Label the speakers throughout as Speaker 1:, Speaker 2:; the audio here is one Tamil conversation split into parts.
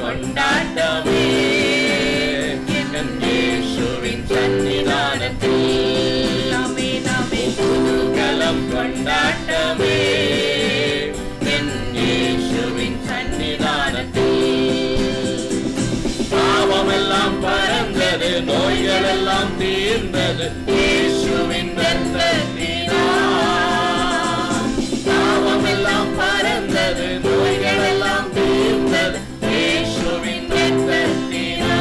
Speaker 1: கொண்டாட்டமே என் இயேசுவின் சன்னிதானத்தில். குதூகலம் கொண்டாட்டமே என் இயேசுவின் சன்னிதானத்தில். பாவமெல்லாம் பறந்தது, நோய்கள் எல்லாம் தீர்ந்தது இயேசுவின் இரத்தத்தினால். பாவமெல்லாம் பறந்தது, நோய்கள் எல்லாம் தீர்ந்தது இயேசுவின் இரத்தத்தினால்.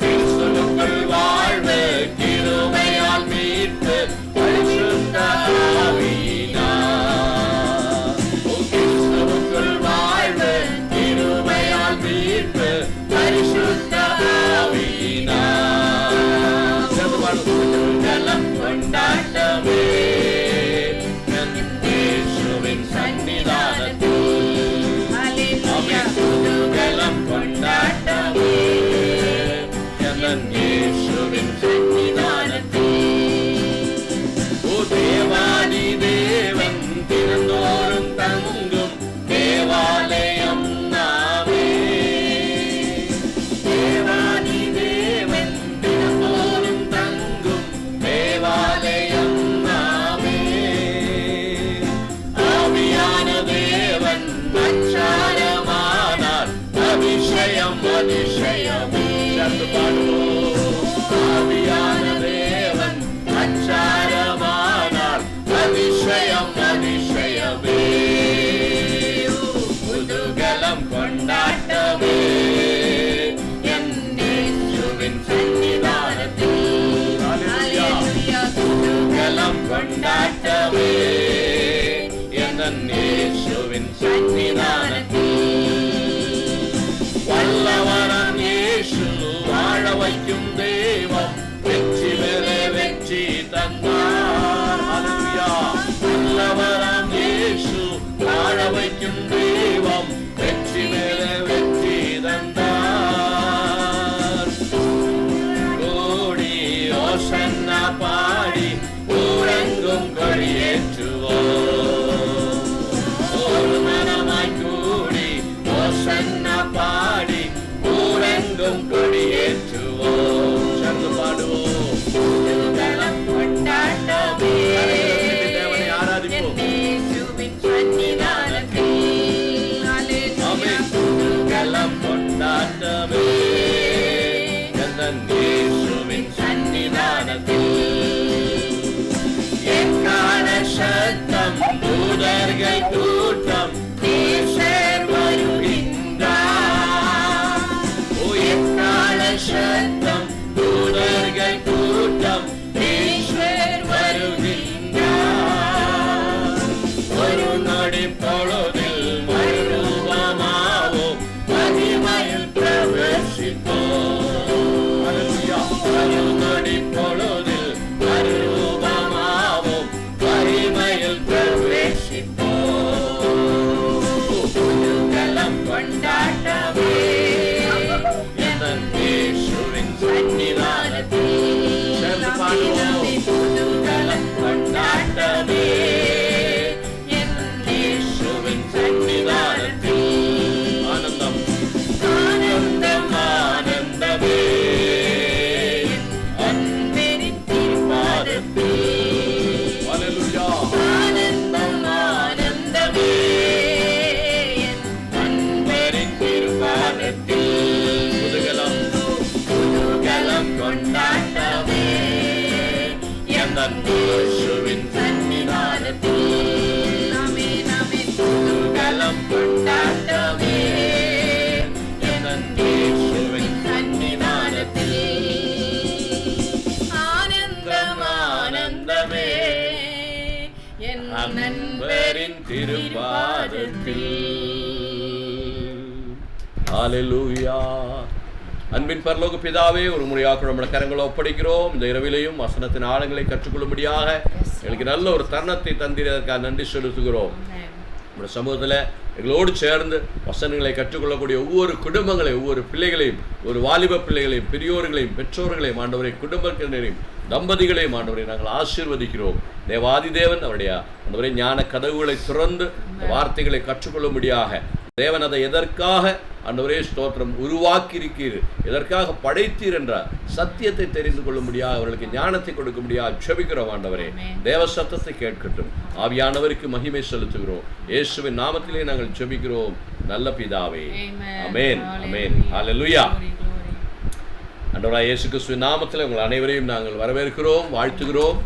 Speaker 1: கிறிஸ்துவுக்குள் வாழ்வு, கிருபையால் மீட்பு, பரிசுத்த ஆவியினால். கிறிஸ்துவுக்குள் வாழ்வு, கிருபையால் மீட்பு, பரிசுத்த ஆவியினால். குதூகலம் கொண்டாட்டமே என் இயேசுவின் சன்னிதானத்தில். குதூகலம் கொண்டாட்டமே என் இயேசுவின் சன்னிதானத்தில். ஓ தேவாதி தேவன் தினந்தோறும் தங்கும் தேவாலயம் நாமே. தேவாதி தேவன் தினந்தோறும் தங்கும் தேவாலயம் நாமே. ஆவியான தேவன் அச்சாரமானார், அபிஷயம் அதிசயமே. சேர்ந்து பாடுவோம். ஆவியான தேவன் அச்சாரமானார், அதிசயம் அதிசயமே. குதூகலம் கொண்டாட்டமே என் இயேசுவின் சன்னிதானத்தில். குதூகலம் கொண்டாட்டமே என் இயேசுவின் சன்னிதானத்தில். வல்லவராம் இயேசு வாழ வைக்கும் தெய்வம், வெற்றி மேல வெற்றி தந்தார். ஹல்லேலூயா. வல்லவராம் இயேசு வாழ வைக்கும் தெய்வம், வெற்றி மேல வெற்றி தந்தார். கோடி ஓசன்னா பாடி ஊரெங்கும் கொடியேற்றுவோம். ஒரு மனமாய் கூடி ஓசன்னா பாடி ஊரெங்கும் கொடியேற்றுவோம். சேர்ந்து பாடுவோம். குதூகலம் கொண்டாட்டமே தேவனை ஆராதிப்போம். இயேசுவின் சன்னிதானத்தில். ஆமென். குதூகலம் கொண்டாட்டமே என் இயேசுவின் சன்னிதானத்தில். எக்கால சத்தம், தூதர்கள் கூட்டம், நேசர் வருகின்றார். ஓ எக்கால சத்தம், தூதர்கள் கூட்டம், நேசர் வருகின்றார். ஒரு நொடி பொழுதில் மறுரூபமாவோம், மகிமையில் பிரவேசிப்போம். ஹல்லேலூயா. ஒரு நொடி பொழுதில் மறுரூபமாவோம், மகிமையில் பிரவேசிப்போம். குதூகலம் கொண்டாட்டமே என் இயேசுவின் சன்னிதானத்தில். சேர்ந்து பாடுவோம். குதூகலம் கொண்டாட்டமே என் இயேசுவின் சன்னிதானத்தில். ஆனந்தம் ஆனந்தம் ஆனந்தமே அன்பரின் திருப்பாதத்தில். ஹல்லேலூயா. ஆனந்தம் ஆனந்தமே அன்பரின் திருப்பாதத்தில். குதூகலம் குதூகலம் கொண்டாட்டமே என் இயேசுவின் சன்னிதானத்தில். குதூகலம் கொண்டாட்டமே என் இயேசுவின் சன்னிதானத்தில். ஆனந்தம் ஆனந்தமே என் நண்பரின் திருப்பாதத்தில்.
Speaker 2: ஹல்லேலூயா. அன்பின் பரலோக பிதாவே, ஒரு முறையாக நம்முடைய கரங்களை ஒப்படைக்கிறோம். இந்த இரவிலையும் வசனத்தின் ஆழங்களை கற்றுக்கொள்ளும்படியாக எங்களுக்கு நல்ல ஒரு தருணத்தை தந்திரதற்காக நன்றி செலுத்துகிறோம். நம்முடைய சமூகத்தில் எங்களோடு சேர்ந்து வசனங்களை கற்றுக்கொள்ளக்கூடிய ஒவ்வொரு குடும்பங்களையும், ஒவ்வொரு பிள்ளைகளையும், ஒரு வாலிப பிள்ளைகளையும், பெரியோர்களையும், பெற்றோர்களையும், ஆண்டவரை குடும்பத்தினரையும், தம்பதிகளையும் ஆண்டவரை நாங்கள் ஆசீர்வதிக்கிறோம். தேவாதி தேவன் அவருடைய ஆண்டவரை ஞான கதவுகளை திறந்து வார்த்தைகளை கற்றுக்கொள்ளும்படியாக தேவன் அதை எதற்காக ஆண்டவரே ஸ்தோத்திரம் உருவாக்கி இருக்கிறீர், எதற்காக படைத்தீர் என்ற சத்தியத்தை தெரிந்து கொள்ளும்படியாக அவர்களுக்கு ஞானத்தை கொடுக்க முடியாது ஜெபிக்கிறோம். ஆண்டவரே தேவ சத்தத்தை கேட்கட்டும். ஆவியானவருக்கு மகிமை செலுத்துகிறோம். இயேசுவின் நாமத்திலே நாங்கள் ஜெபிக்கிறோம் நல்ல பிதாவே. ஆமென், ஆமென், ஹல்லேலூயா. ஆண்டவராகிய இயேசு கிறிஸ்துவின் நாமத்தில் உங்கள் அனைவரையும் நாங்கள் வரவேற்கிறோம், வாழ்த்துகிறோம்.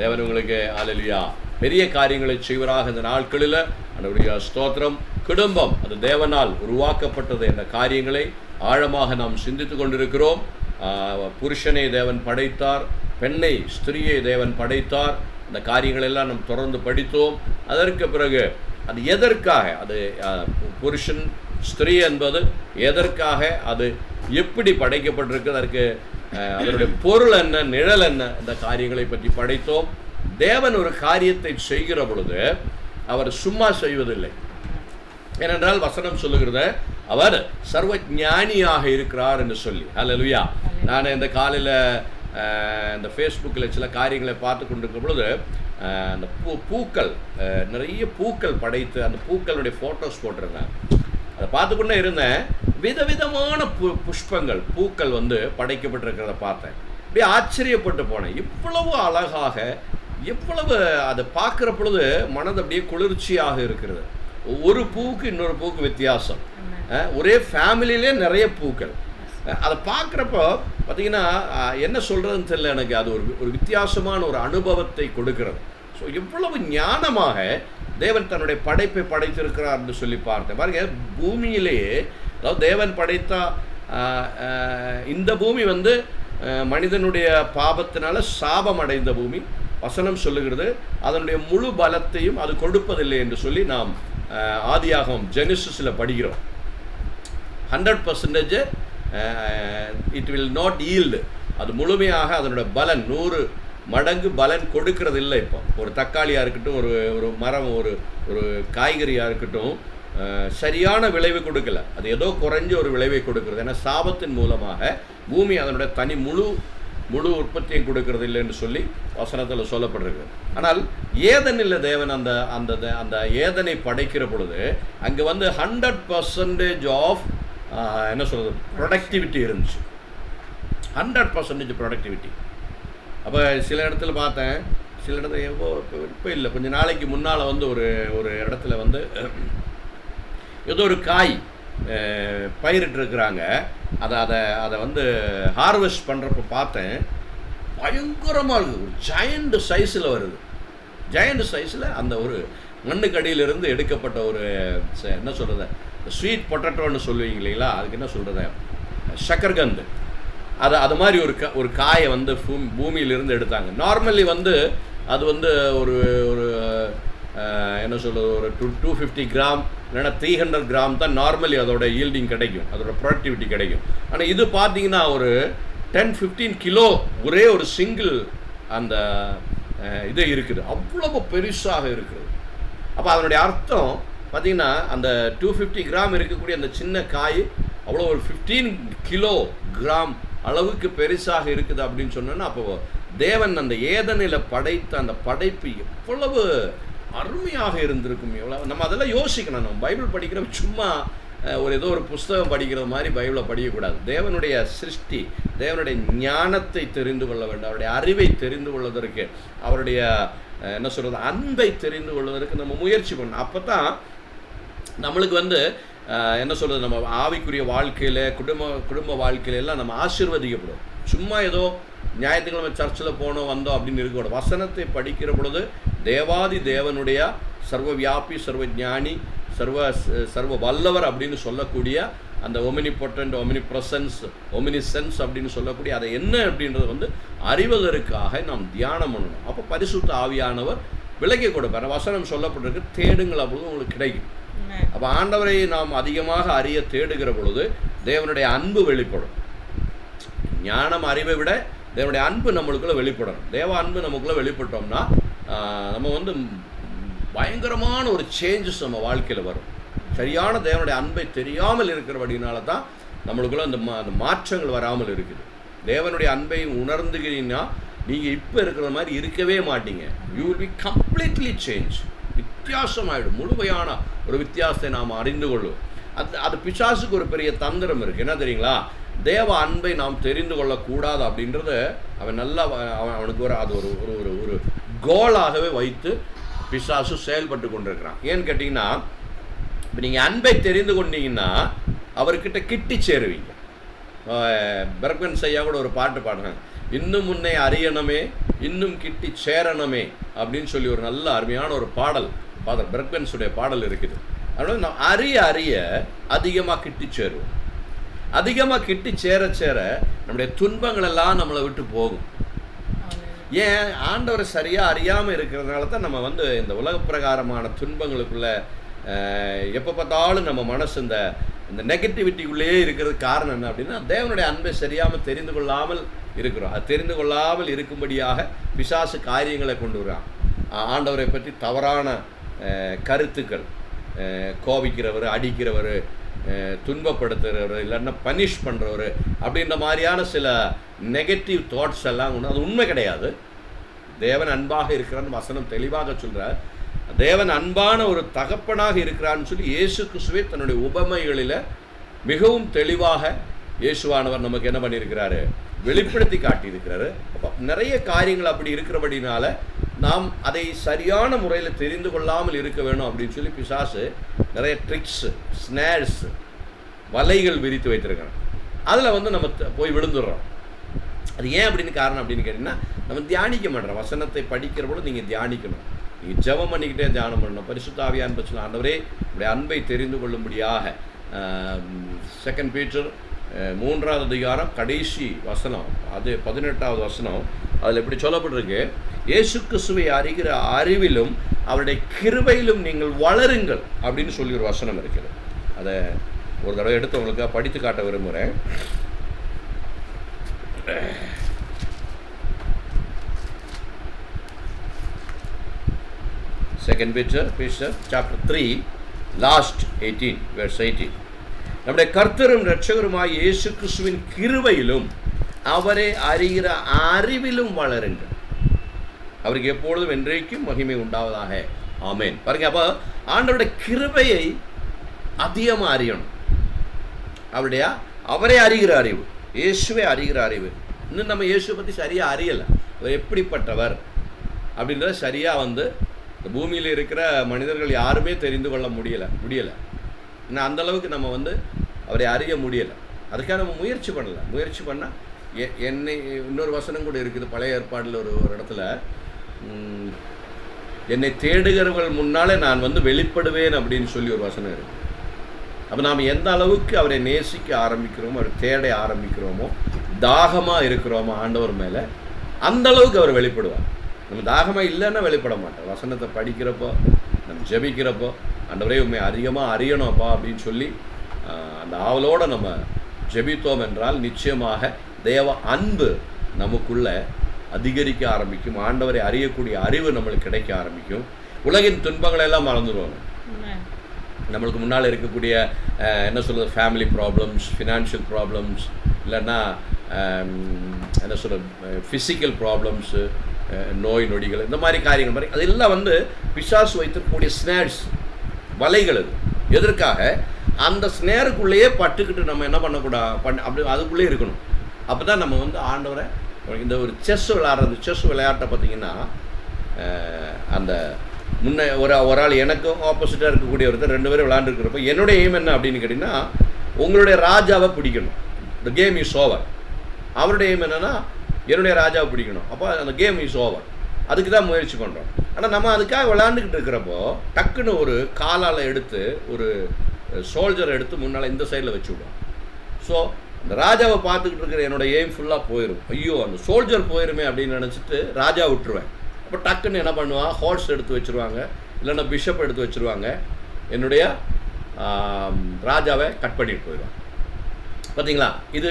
Speaker 2: தேவன் உங்களுக்கு ஹல்லேலூயா பெரிய காரியங்களை செய்வராக இந்த நாட்களில் ஆண்டவருடைய ஸ்தோத்திரம். குடும்பம் அது தேவனால் உருவாக்கப்பட்டது என்ற காரியங்களை ஆழமாக நாம் சிந்தித்து கொண்டிருக்கிறோம். புருஷனை தேவன் படைத்தார், பெண்ணை ஸ்திரியை தேவன் படைத்தார். இந்த காரியங்களெல்லாம் நாம் தொடர்ந்து படித்தோம். அதற்கு பிறகு அது எதற்காக, அது புருஷன் ஸ்திரீ என்பது எதற்காக, அது எப்படி படைக்கப்பட்டிருக்கு, அதற்கு அதனுடைய பொருள் என்ன, நிழல் என்ன, இந்த காரியங்களை பற்றி படித்தோம். தேவன் ஒரு காரியத்தை செய்கிற பொழுது அவர் சும்மா செய்வதில்லை. ஏனென்றால் வசனம் சொல்லுகிறத அவர் சர்வ ஞானியாக இருக்கிறார் என்று சொல்லி. ஹல்லேலூயா. நான் இந்த காலையில் இந்த ஃபேஸ்புக்கில் சில காரியங்களை பார்த்து கொண்டிருக்கும் பொழுது அந்த பூக்கள், நிறைய பூக்கள் படைத்து அந்த பூக்களுடைய ஃபோட்டோஸ் போட்டிருந்தேன். அதை பார்த்துக்கொண்டே இருந்தேன். விதவிதமான புஷ்பங்கள், பூக்கள் படைக்கப்பட்டிருக்கிறத பார்த்தேன். அப்படியே ஆச்சரியப்பட்டு போனேன். இவ்வளவு அழகாக, எவ்வளவு அதை பார்க்குற பொழுது மனது அப்படியே குளிர்ச்சியாக இருக்கிறது. ஒரு பூவுக்கு இன்னொரு பூவுக்கு வித்தியாசம். ஒரே ஃபேமிலியிலே நிறைய பூக்கள். அதை பார்க்குறப்போ பார்த்தீங்கன்னா என்ன சொல்கிறதுன்னு தெரியல எனக்கு. அது ஒரு வித்தியாசமான ஒரு அனுபவத்தை கொடுக்கிறது. ஸோ எவ்வளவு ஞானமாக தேவன் தன்னுடைய படைப்பை படைத்திருக்கிறார் என்று சொல்லி பார்த்தேன். பாருங்க, பூமியிலேயே, அதாவது தேவன் படைத்தா இந்த பூமி மனிதனுடைய பாபத்தினால சாபம் அடைந்த பூமி. வசனம் சொல்லுகிறது அதனுடைய முழு பலத்தையும் அது கொடுப்பதில்லை என்று சொல்லி நாம் ஆதியாகமம் ஜெனிசிஸில் படிக்கிறோம். 100% இட் வில் நாட் ஈல்டு. அது முழுமையாக அதனுடைய பலன் 100 மடங்கு பலன் கொடுக்கறது இல்லை. இப்போ ஒரு தக்காளியாக இருக்கட்டும், ஒரு மரம், ஒரு காய்கறியாக இருக்கட்டும், சரியான விளைவு கொடுக்கல. அது ஏதோ குறைஞ்ச ஒரு விளைவை கொடுக்கிறது. ஏன்னா சாபத்தின் மூலமாக பூமி அதனுடைய தனி முழு உற்பத்தியை கொடுக்கறது இல்லைன்னு சொல்லி வசனத்தில் சொல்லப்பட்டிருக்கு. ஆனால் ஏதனில் தேவன் அந்த ஏதனை படைக்கிற பொழுது அங்கே 100% ஆஃப் என்ன சொல்கிறது ப்ரொடக்டிவிட்டி இருந்துச்சு. 100% ப்ரொடக்டிவிட்டி. அப்போ சில இடத்துல பார்த்தேன், சில இடத்துல இப்போ இல்லை, கொஞ்சம் நாளைக்கு முன்னால் ஒரு இடத்துல ஏதோ ஒரு காய் பயிரிட்டுருக்குறாங்க. அதை ஹார்வெஸ்ட் பண்ணுறப்ப பார்த்தேன், பயங்கரமாக இருக்குது. ஒரு ஜெயண்ட் சைஸில் வருது. ஜெயண்ட் சைஸில் அந்த ஒரு மண்ணுக்கடியிலிருந்து எடுக்கப்பட்ட ஒரு என்ன சொல்கிறது, ஸ்வீட் பொட்டேட்டோன்னு சொல்லுவீங்க இல்லைங்களா, அதுக்கு என்ன சொல்கிறது, சக்கர்கந்து. அது மாதிரி ஒரு காயை பூமியிலிருந்து எடுத்தாங்க. நார்மலி அது ஒரு என்ன சொல்கிறது, ஒரு 250 கிராம் இல்லைன்னா 300 கிராம் தான் நார்மலி அதோட ஈல்டிங் கிடைக்கும், அதோட ப்ரொடக்டிவிட்டி கிடைக்கும். ஆனால் இது பார்த்தீங்கன்னா ஒரு 10-15 கிலோ ஒரே ஒரு சிங்கிள் அந்த இது இருக்குது. அவ்வளவு பெருசாக இருக்குது. அப்போ அதனுடைய அர்த்தம் பார்த்தீங்கன்னா அந்த 250 கிராம் இருக்கக்கூடிய அந்த சின்ன காய் அவ்வளோ ஒரு 15 கிலோ கிராம் அளவுக்கு பெருசாக இருக்குது அப்படின்னு சொன்னோன்னா, அப்போ தேவன் அந்த ஏதனில் படைத்த அந்த படைப்பு எவ்வளவு அருமையாக இருந்திருக்கும். எவ்வளோ நம்ம அதெல்லாம் யோசிக்கணும். நம்ம பைபிள் படிக்கிற சும்மா ஏதோ ஒரு புஸ்தகம் படிக்கிறது மாதிரி பைபிளை படிக்கக்கூடாது. தேவனுடைய சிருஷ்டி, தேவனுடைய ஞானத்தை தெரிந்து கொள்ள வேண்டும், அவருடைய அறிவை தெரிந்து கொள்வதற்கு, அவருடைய என்ன சொல்கிறது அன்பை தெரிந்து கொள்வதற்கு நம்ம முயற்சி பண்ணணும். அப்போ தான் நம்மளுக்கு என்ன சொல்கிறது, நம்ம ஆவிக்குரிய வாழ்க்கையில், குடும்ப வாழ்க்கையிலெல்லாம் நம்ம ஆசீர்வதிக்கப்படும். சும்மா ஏதோ ஞாயிற்றுக்கிழமை சர்ச்சில் போனோம் வந்தோம் அப்படின்னு இருக்கக்கூடாது. வசனத்தை படிக்கிற பொழுது தேவாதி தேவனுடைய சர்வ வியாபி, சர்வ ஞானி, சர்வ வல்லவர் அப்படின்னு சொல்லக்கூடிய அந்த ஒமினிபொட்டன்ட், ஒமினிசென்ஸ் அப்படின்னு சொல்லக்கூடிய அதை என்ன அப்படின்றது அறிவதற்காக நாம் தியானம் பண்ணணும். அப்போ பரிசுத்த ஆவியானவர் விலக்கி கொடுப்பார். வசனம் சொல்லப்பட்டிருக்கு, தேடுங்கள் அப்பொழுது உங்களுக்கு கிடைக்கும். அப்போ ஆண்டவரை நாம் அதிகமாக அறிய தேடுகிற பொழுது தேவனுடைய அன்பு வெளிப்படும். ஞானம் அறிவை விட தேவனுடைய அன்பு நம்மளுக்குள்ளே வெளிப்படணும். தேவ அன்பு நமக்குள்ளே வெளிப்பட்டோம்னா நம்ம பயங்கரமான ஒரு சேஞ்சஸ் நம்ம வாழ்க்கையில் வரும். சரியான தேவனுடைய அன்பை தெரியாமல் இருக்கிறபடினால தான் நம்மளுக்குள்ள அந்த மாற்றங்கள் வராமல் இருக்குது. தேவனுடைய அன்பை உணர்ந்துக்கிறீங்கன்னா நீங்கள் இப்போ இருக்கிற மாதிரி இருக்கவே மாட்டீங்க. You will be completely change. வித்தியாசமாயிடும். முழுமையான ஒரு வித்தியாசத்தை நாம் அறிந்து கொள்ளும். அது பிசாசுக்கு ஒரு பெரிய தந்திரம் இருக்குது. என்ன தெரியுங்களா? தேவ அன்பை நாம் தெரிந்து கொள்ளக்கூடாது அப்படின்றத அவன் நல்லா அவனுக்கு அது ஒரு ஒரு ஒரு கோலாகவே வைத்து பிசாசு செயல்பட்டு கொண்டிருக்கிறான். ஏன்னு கேட்டிங்கன்னா, இப்போ நீங்கள் அன்பை தெரிந்து கொண்டீங்கன்னா அவர்கிட்ட கிட்டி சேருவீங்க. பெர்க்மன் ஐயா கூட ஒரு பாட்டு பாடுறாங்க, இன்னும் முன்னே அறியணுமே இன்னும் கிட்டி சேரணுமே அப்படின்னு சொல்லி ஒரு நல்ல அருமையான ஒரு பாடல் ஃபாதர் பெர்க்மன்ஸுடைய பாடல் இருக்குது. அதனால் நம்ம அறிய அறிய அதிகமாக கிட்டி சேருவோம். அதிகமாக கிட்டி சேர சேர நம்முடைய துன்பங்கள் எல்லாம் நம்மளை விட்டு போகும். ஏன்? ஆண்டவரை சரியாக அறியாமல் இருக்கிறதுனால தான் நம்ம இந்த உலக பிரகாரமான துன்பங்களுக்குள்ள எப்போ பார்த்தாலும் நம்ம மனசு இந்த நெகட்டிவிட்டிக்குள்ளேயே இருக்கிறதுக்கு காரணம் என்ன அப்படின்னா, தேவனுடைய அன்பை சரியாமல் தெரிந்து கொள்ளாமல் இருக்கிறோம். அது தெரிந்து கொள்ளாமல் இருக்கும்படியாக பிசாசு காரியங்களை கொண்டு வரான். ஆண்டவரை பற்றி தவறான கருத்துக்கள், கோபிக்கிறவர், அடிக்கிறவர், துன்பப்படுத்துகிறவர், இல்லைன்னா பனிஷ் பண்ணுறவர் அப்படின்ற மாதிரியான சில நெகட்டிவ் தாட்ஸ் எல்லாம் ஒன்று. அது உண்மை கிடையாது. தேவன் அன்பாக இருக்கிறான்னு வசனம் தெளிவாக சொல்கிறார். தேவன் அன்பான ஒரு தகப்பனாக இருக்கிறான்னு சொல்லி இயேசு கிறிஸ்துவே தன்னுடைய உபமைகளில் மிகவும் தெளிவாக இயேசுவானவர் நமக்கு என்ன பண்ணியிருக்கிறாரு? வெளிப்படுத்தி காட்டியிருக்கிறாரு. அப்போ நிறைய காரியங்கள் அப்படி இருக்கிறபடினால நாம் அதை சரியான முறையில் தெரிந்து கொள்ளாமல் இருக்க வேணும் அப்படின்னு சொல்லி பிசாசு நிறைய ட்ரிக்ஸு, ஸ்னேர்ஸ், வலைகள் விரித்து வைத்திருக்கிறோம். அதில் நம்ம போய் விழுந்துடுறோம். அது ஏன் அப்படின்னு காரணம் அப்படின்னு கேட்டிங்கன்னா, நம்ம தியானிக்க மாட்டோம். வசனத்தை படிக்கிற போது நீங்கள் தியானிக்கணும். நீங்கள் ஜெபம் பண்ணிக்கிட்டே தியானம் பண்ணணும். பரிசுத்த ஆவியானவர் பற்றி ஆண்டவரே உடைய அன்பை தெரிந்து கொள்ளும்படியாக 2 பீட்டர் 3ஆம் அதிகாரம் கடைசி வசனம், அது 18ஆவது வசனம், அதில் எப்படி சொல்லப்பட்டிருக்கு, இயேசு கிறிஸ்துவை அறிகிற அறிவிலும் அவருடைய கிருபையிலும் நீங்கள் வளருங்கள் அப்படின்னு சொல்லி ஒரு வசனம் இருக்குது. அதை ஒரு தடவை எடுத்து உங்களுக்கு படித்து காட்ட விரும்புகிறேன். Second Peter chapter 3 last 18 verse 18. நம்முடைய கர்த்தரும் இரட்சகருமாய் இயேசு கிறிஸ்துவின் கிருபையிலும் அவரை அறிகிற அறிவிலும் வளருங்கள். அவருக்கு எப்பொழுதும் என்றைக்கும் மகிமை உண்டாவதாக. ஆமென். பாருங்க, அப்போ ஆண்டவருடைய கிருபையை அதிகமாக அறியணும். அவரை அறிகிற அறிவு, இயேசுவை அறிகிற அறிவு. இன்னும் நம்ம இயேசுவை பற்றி சரியாக அறியலை. அவர் எப்படிப்பட்டவர் அப்படின்றத சரியாக இந்த பூமியில் இருக்கிற மனிதர்கள் யாருமே தெரிந்து கொள்ள முடியலை. ஏன்னா அந்தளவுக்கு நம்ம அவரை அறிய முடியலை. அதுக்காக நம்ம முயற்சி பண்ணலை. முயற்சி பண்ணால் என்னை இன்னொரு வசனம் கூட இருக்குது பழைய ஏற்பாடில் ஒரு இடத்துல, என்னை தேடுகிறவர்கள் முன்னாலே நான் வெளிப்படுவேன் அப்படின்னு சொல்லி ஒரு வசனம் இருக்குது. அப்போ நாம் எந்த அளவுக்கு அவரை நேசிக்க ஆரம்பிக்கிறோமோ, அவரை தேட ஆரம்பிக்கிறோமோ, தாகமாக இருக்கிறோமோ ஆண்டவர் மேலே, அந்த அளவுக்கு அவர் வெளிப்படுவார். நம்ம தாகமாக இல்லைன்னா வெளிப்பட மாட்டோம். வசனத்தை படிக்கிறப்போ, நம்ம ஜெபிக்கிறப்போ, ஆண்டவரே உண்மை அதிகமாக அறியணும்ப்பா அப்படின்னு சொல்லி அந்த ஆவலோடு நம்ம ஜெபித்தோம் என்றால் நிச்சயமாக தேவ அன்பு நமக்குள்ளே அதிகரிக்க ஆரம்பிக்கும். ஆண்டவரை அறியக்கூடிய அறிவு நம்மளுக்கு கிடைக்க ஆரம்பிக்கும். உலகின் துன்பங்களெல்லாம் மறந்துடுவாங்க. நம்மளுக்கு முன்னால் இருக்கக்கூடிய என்ன சொல்கிறது, ஃபேமிலி ப்ராப்ளம்ஸ், ஃபினான்ஷியல் ப்ராப்ளம்ஸ், இல்லைன்னா என்ன சொல்கிறது, ஃபிசிக்கல் ப்ராப்ளம்ஸு, நோய் நொடிகள், இந்த மாதிரி காரியங்கள் மாதிரி அதெல்லாம் பிசாசு வைத்திருக்கக்கூடிய ஸ்னேர்ஸ், வலைகள். அது எதற்காக? அந்த ஸ்னேருக்குள்ளேயே பட்டுக்கிட்டு நம்ம என்ன பண்ணக்கூடாது, அப்படி அதுக்குள்ளே இருக்கணும். அப்போ தான் நம்ம ஆண்டவரை இந்த ஒரு செஸ் விளையாடுறது, செஸ் விளையாட்டை பார்த்திங்கன்னா, அந்த முன்னே ஒரு ஆள் எனக்கும் ஆப்போசிட்டாக இருக்கக்கூடிய ஒருத்தர் 2 பேரும் விளையாண்டுருக்கிறப்போ என்னுடைய எய்ம் என்ன அப்படின்னு கேட்டிங்கன்னா, உங்களுடைய ராஜாவை பிடிக்கணும். The game is over. அவருடைய எய்ம் என்னென்னா என்னுடைய ராஜாவை பிடிக்கணும். அப்போ அந்த கேம் இஸ் ஓவர். அதுக்கு தான் முயற்சி பண்ணுறோம். ஆனால் நம்ம அதுக்காக விளையாண்டுக்கிட்டு இருக்கிறப்போ டக்குன்னு ஒரு காலால் எடுத்து ஒரு சோல்ஜரை எடுத்து முன்னால் இந்த சைடில் வச்சு விடுவோம். ஸோ அந்த ராஜாவை பார்த்துக்கிட்டு இருக்கிற என்னோடய எய்ம் ஃபுல்லாக போயிடும். ஐயோ அந்த சோல்ஜர் போயிருமே அப்படின்னு நினச்சிட்டு ராஜா விட்டுருவேன். அப்போ டக்குன்னு என்ன பண்ணுவான், ஹார்ஸ் எடுத்து வச்சுருவாங்க, இல்லைன்னா பிஷப் எடுத்து வச்சுருவாங்க, என்னுடைய ராஜாவை கட் பண்ணிட்டு போயிடுவான். பார்த்தீங்களா?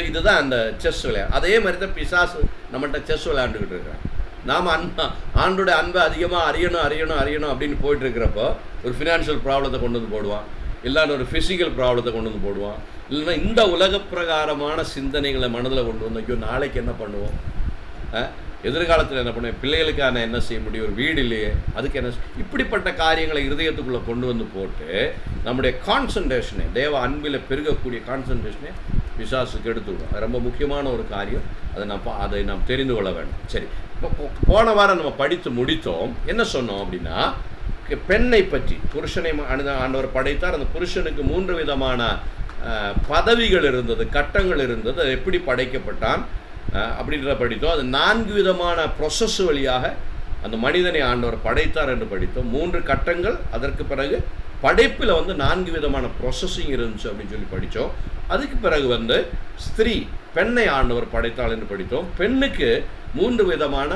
Speaker 2: இதுதான் அந்த செஸ் விளையாடு. அதே மாதிரி தான் பிசாசு நம்மகிட்ட செஸ் விளையாண்டுக்கிட்டு இருக்கிறான். நாம் ஆண்டோடைய அன்பை அதிகமாக அறியணும் அப்படின்னு போயிட்டு இருக்கிறப்போ ஒரு ஃபினான்ஷியல் ப்ராப்ளத்தை கொண்டு வந்து போடுவான், இல்லைன்னா ஒரு ஃபிசிக்கல் ப்ராப்ளத்தை கொண்டு வந்து போடுவான், இல்லைன்னா இந்த உலக பிரகாரமான சிந்தனைகளை மனதில் கொண்டு வந்து, ஐயோ நாளைக்கு என்ன பண்ணுவோம், எதிர்காலத்தில் என்ன பண்ணுவேன், பிள்ளைகளுக்கான என்ன செய்ய முடியும், ஒரு வீடு இல்லையே, அதுக்கு என்ன, இப்படிப்பட்ட காரியங்களை இருதயத்துக்குள்ளே கொண்டு வந்து போட்டு நம்முடைய கான்சன்ட்ரேஷனை, தேவ அன்பில் பெருகக்கூடிய கான்சன்ட்ரேஷனை பிசாசுக்கு எடுத்துவிடும். அது ரொம்ப முக்கியமான ஒரு காரியம். அதை நாம் தெரிந்து கொள்ள வேண்டும். சரி, இப்போ போன வாரம் நம்ம படித்து முடித்தோம். என்ன சொன்னோம் அப்படின்னா, பெண்ணை பற்றி, புருஷனை ஆண்டவர் படைத்தார். அந்த புருஷனுக்கு 3 விதமான பதவிகள் இருந்தது, கட்டங்கள் இருந்தது. அது எப்படி படைக்கப்பட்டான் அப்படின்றத படித்தோம். அது 4 விதமான ப்ரொசஸ் வழியாக அந்த மனிதனை ஆண்டவர் படைத்தார் என்று படித்தோம். 3 கட்டங்கள், அதற்கு பிறகு படைப்பில் 4 விதமான ப்ரொசஸிங் இருந்துச்சு அப்படின்னு சொல்லி படித்தோம். அதுக்கு பிறகு ஸ்திரீ, பெண்ணை ஆண்டவர் படைத்தாள் என்று படித்தோம். பெண்ணுக்கு 3 விதமான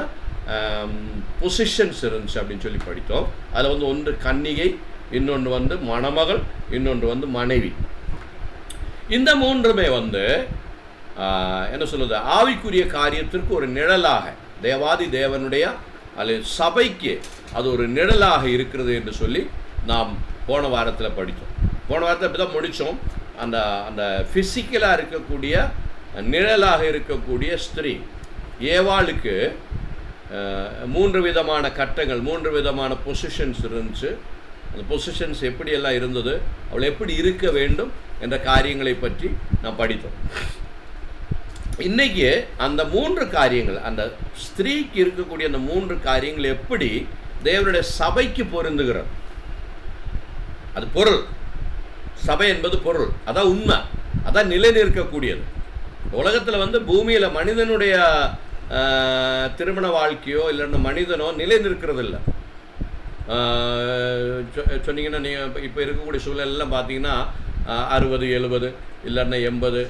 Speaker 2: பொசிஷன்ஸ் இருந்துச்சு அப்படின்னு சொல்லி படித்தோம். அதில் ஒன்று கன்னிகை, இன்னொன்று மணமகள், இன்னொன்று மனைவி. இந்த 3மே என்ன சொல்லுது, ஆவிக்குரிய காரியத்திற்கு ஒரு நிழலாக, தேவாதி தேவனுடைய அல்லது சபைக்கு அது ஒரு நிழலாக இருக்கிறது என்று சொல்லி நாம் போன வாரத்தில் படித்தோம். போன வாரத்தில் அப்படி தான் முடித்தோம். அந்த அந்த ஃபிசிக்கலாக இருக்கக்கூடிய நிழலாக இருக்கக்கூடிய ஸ்திரீ ஏவாளுக்கு 3 விதமான கட்டங்கள், 3 விதமான பொசிஷன்ஸ் இருந்துச்சு. அந்த பொசிஷன்ஸ் எப்படியெல்லாம் இருந்தது, அவள் எப்படி இருக்க வேண்டும் என்ற காரியங்களை பற்றி நாம் படித்தோம். இன்றைக்கி அந்த 3 காரியங்கள், அந்த ஸ்திரீக்கு இருக்கக்கூடிய அந்த 3 காரியங்கள் எப்படி தேவனுடைய சபைக்கு பொருந்துகிறது. அது பொருள், சபை என்பது பொருள், அதான் உண்மை, அதான் நிலை நிற்கக்கூடியது. உலகத்தில் பூமியில் மனிதனுடைய திருமண வாழ்க்கையோ இல்லைன்னா மனிதனோ நிலை நிற்கிறது இல்லை. சொன்னீங்கன்னா நீங்கள் இப்போ இருக்கக்கூடிய சூழலெல்லாம் பார்த்தீங்கன்னா 60, 70 இல்லைன்னா 80.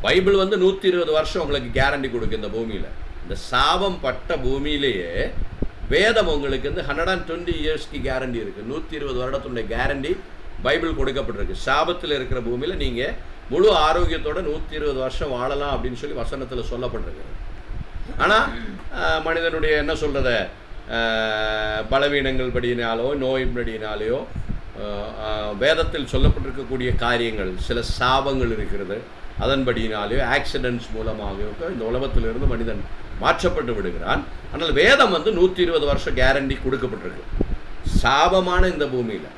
Speaker 2: பைபிள் 120 வருஷம் உங்களுக்கு கேரண்டி கொடுக்கு இந்த பூமியில். இந்த சாபம் பட்ட பூமியிலேயே வேதம் உங்களுக்கு 120 இயர்ஸ்க்கு கேரண்டி இருக்குது. 120 வருடத்துடைய கேரண்டி பைபிள் கொடுக்கப்பட்டிருக்கு. சாபத்தில் இருக்கிற பூமியில் நீங்கள் முழு ஆரோக்கியத்தோடு 120 வருஷம் வாழலாம் அப்படின்னு சொல்லி வசனத்தில் சொல்லப்பட்டிருக்கு. ஆனால் மனிதனுடைய என்ன சொல்கிறத, பலவீனங்கள் படியினாலோ நோயின்படியினாலேயோ வேதத்தில் சொல்லப்பட்டிருக்கக்கூடிய காரியங்கள், சில சாபங்கள் இருக்கிறது, அதன்படியினாலேயோ ஆக்சிடென்ட்ஸ் மூலமாகவோ இந்த உலகத்திலிருந்து மனிதன் மாற்றப்பட்டு விடுகிறான். ஆனால் வேதம் 120 வருஷம் கேரண்டி கொடுக்கப்பட்டிருக்கு. சாபமான இந்த பூமியில்,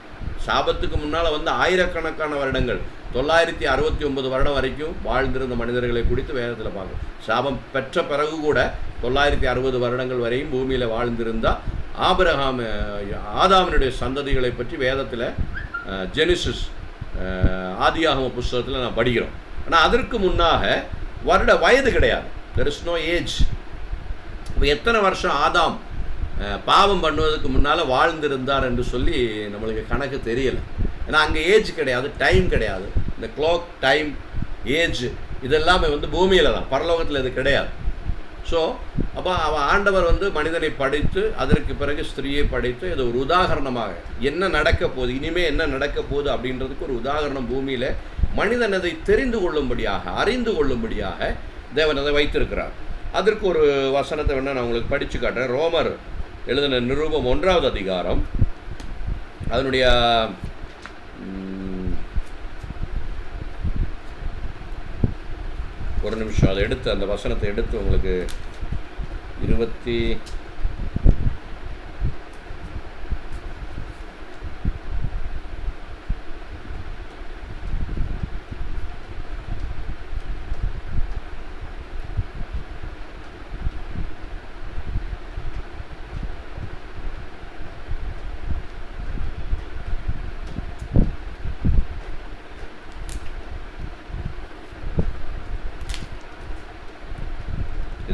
Speaker 2: சாபத்துக்கு முன்னால் ஆயிரக்கணக்கான வருடங்கள், 969 வருடம் வரைக்கும் வாழ்ந்திருந்த மனிதர்களை குறித்து வேதத்தில் பார்க்கும். சாபம் பெற்ற பிறகு கூட 960 வருடங்கள் வரையும் பூமியில் வாழ்ந்திருந்தால் ஆதாமினுடைய சந்ததிகளை பற்றி வேதத்தில் ஜெனிசிஸ் ஆதியாகம புஸ்தகத்தில் நான் படிக்கிறோம். ஆனால் அதற்கு முன்னாக வயது கிடையாது. There is no age. இப்போ எத்தனை வருஷம் ஆதாம் பாவம் பண்ணுவதற்கு முன்னால் வாழ்ந்திருந்தார் என்று சொல்லி நம்மளுக்கு கணக்கு தெரியலை. ஏன்னா அங்கே ஏஜ் கிடையாது, டைம் கிடையாது. இந்த கிளாக், டைம், ஏஜ் இதெல்லாமே பூமியில் தான், பரலோகத்தில் இது கிடையாது. ஸோ அப்போ அவன் ஆண்டவர் மனிதனை படைத்து அதற்கு பிறகு ஸ்திரீயை படைத்து இது ஒரு உதாரணமாக என்ன நடக்க போகுது, இனிமேல் என்ன நடக்க போகுது அப்படின்றதுக்கு ஒரு உதாரணம் பூமியில் மனிதன் அதை தெரிந்து கொள்ளும்படியாக, அறிந்து கொள்ளும்படியாக தேவன் அதை வைத்திருக்கிறார். அதற்கு ஒரு வசனத்தை வேணால் நான் உங்களுக்கு படித்து காட்டுறேன். ரோமர் எழுதின நிருபம் 1வது அதிகாரம், அதனுடைய ஒரு நிமிஷம் அதை எடுத்து, அந்த வசனத்தை எடுத்து உங்களுக்கு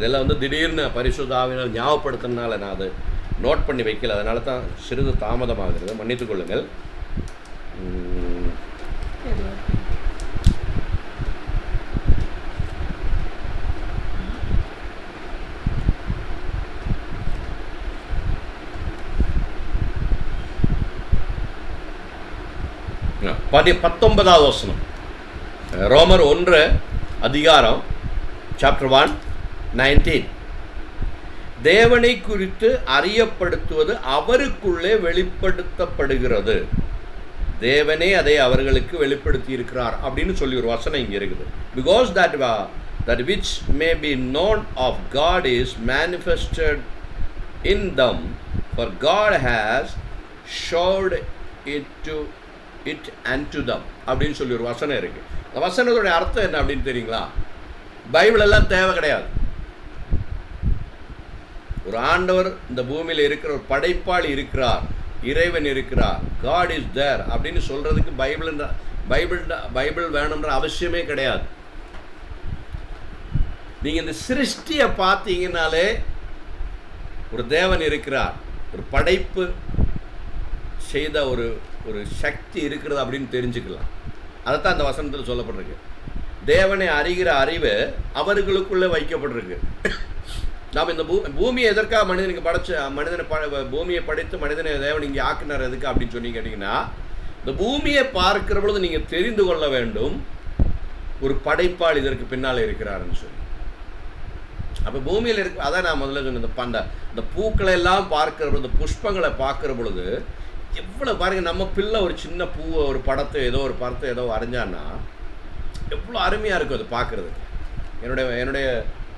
Speaker 2: இதெல்லாம் திடீர்னு பரிசுத்த ஆவியானவர் ஞாபகப்படுத்தினால நான் அதை நோட் பண்ணி வைக்கல, அதனால தான் சிறிது தாமதமாகிறது, மன்னித்துக் கொள்ளுங்கள். ம் 19வது வசனம், ரோமர் 1 அதிகாரம் சாப்டர் 1:19. தேவனை குறித்து அறியப்படுத்துவது அவருக்குள்ளே வெளிப்படுத்தப்படுகிறது, தேவனே அதை அவர்களுக்கு வெளிப்படுத்தி இருக்கிறார் அப்படின்னு சொல்லி ஒரு வசனம் இங்கே இருக்குது. Because that that which may be known of God is manifested in them, for God has showed it unto them. அப்படின்னு சொல்லி ஒரு வசனம் இருக்கு. அந்த வசனத்துடைய அர்த்தம் என்ன அப்படின்னு தெரியுங்களா? பைபிள் எல்லாம் தேவை கிடையாது. ஒரு ஆண்டவர் இந்த பூமியில் இருக்கிற ஒரு படைப்பாளி இருக்கிறார், இறைவன் இருக்கிறார், காட் இஸ் தேர் அப்படின்னு சொல்றதுக்கு பைபிள் வேணும்ன்ற அவசியமே கிடையாது. நீங்க இந்த சிருஷ்டியை பார்த்தீங்கன்னாலே ஒரு தேவன் இருக்கிறார், ஒரு படைப்பு செய்த ஒரு ஒரு சக்தி இருக்கிறது அப்படின்னு தெரிஞ்சுக்கலாம். அதைத்தான் அந்த வசனத்தில் சொல்லப்பட்டிருக்கு. தேவனை அறிகிற அறிவு அவர்களுக்குள்ளே வைக்கப்பட்டிருக்கு. நாம் இந்த பூமியை எதற்காக மனிதனுக்கு பூமியை படைத்து மனிதனை தேவன் இங்கே ஆக்கினார் எதுக்கு அப்படின்னு சொல்லி கேட்டிங்கன்னா, இந்த பூமியை பார்க்கிற பொழுது நீங்கள் தெரிந்து கொள்ள வேண்டும் ஒரு படைப்பாள் இதற்கு பின்னால் இருக்கிறாருன்னு சொல்லி. அப்போ பூமியில் இருக்கு, அதான் நான் முதல்ல சொன்னேன், இந்த பூக்களை எல்லாம் பார்க்கிற பொழுது, புஷ்பங்களை பார்க்கிற பொழுது எவ்வளோ பாருங்கள், நம்ம பிள்ளை ஒரு சின்ன பூவை ஒரு படத்தை ஏதோ வரைஞ்சான்னா எவ்வளோ அருமையாக இருக்கும் அது பார்க்குறதுக்கு. என்னுடைய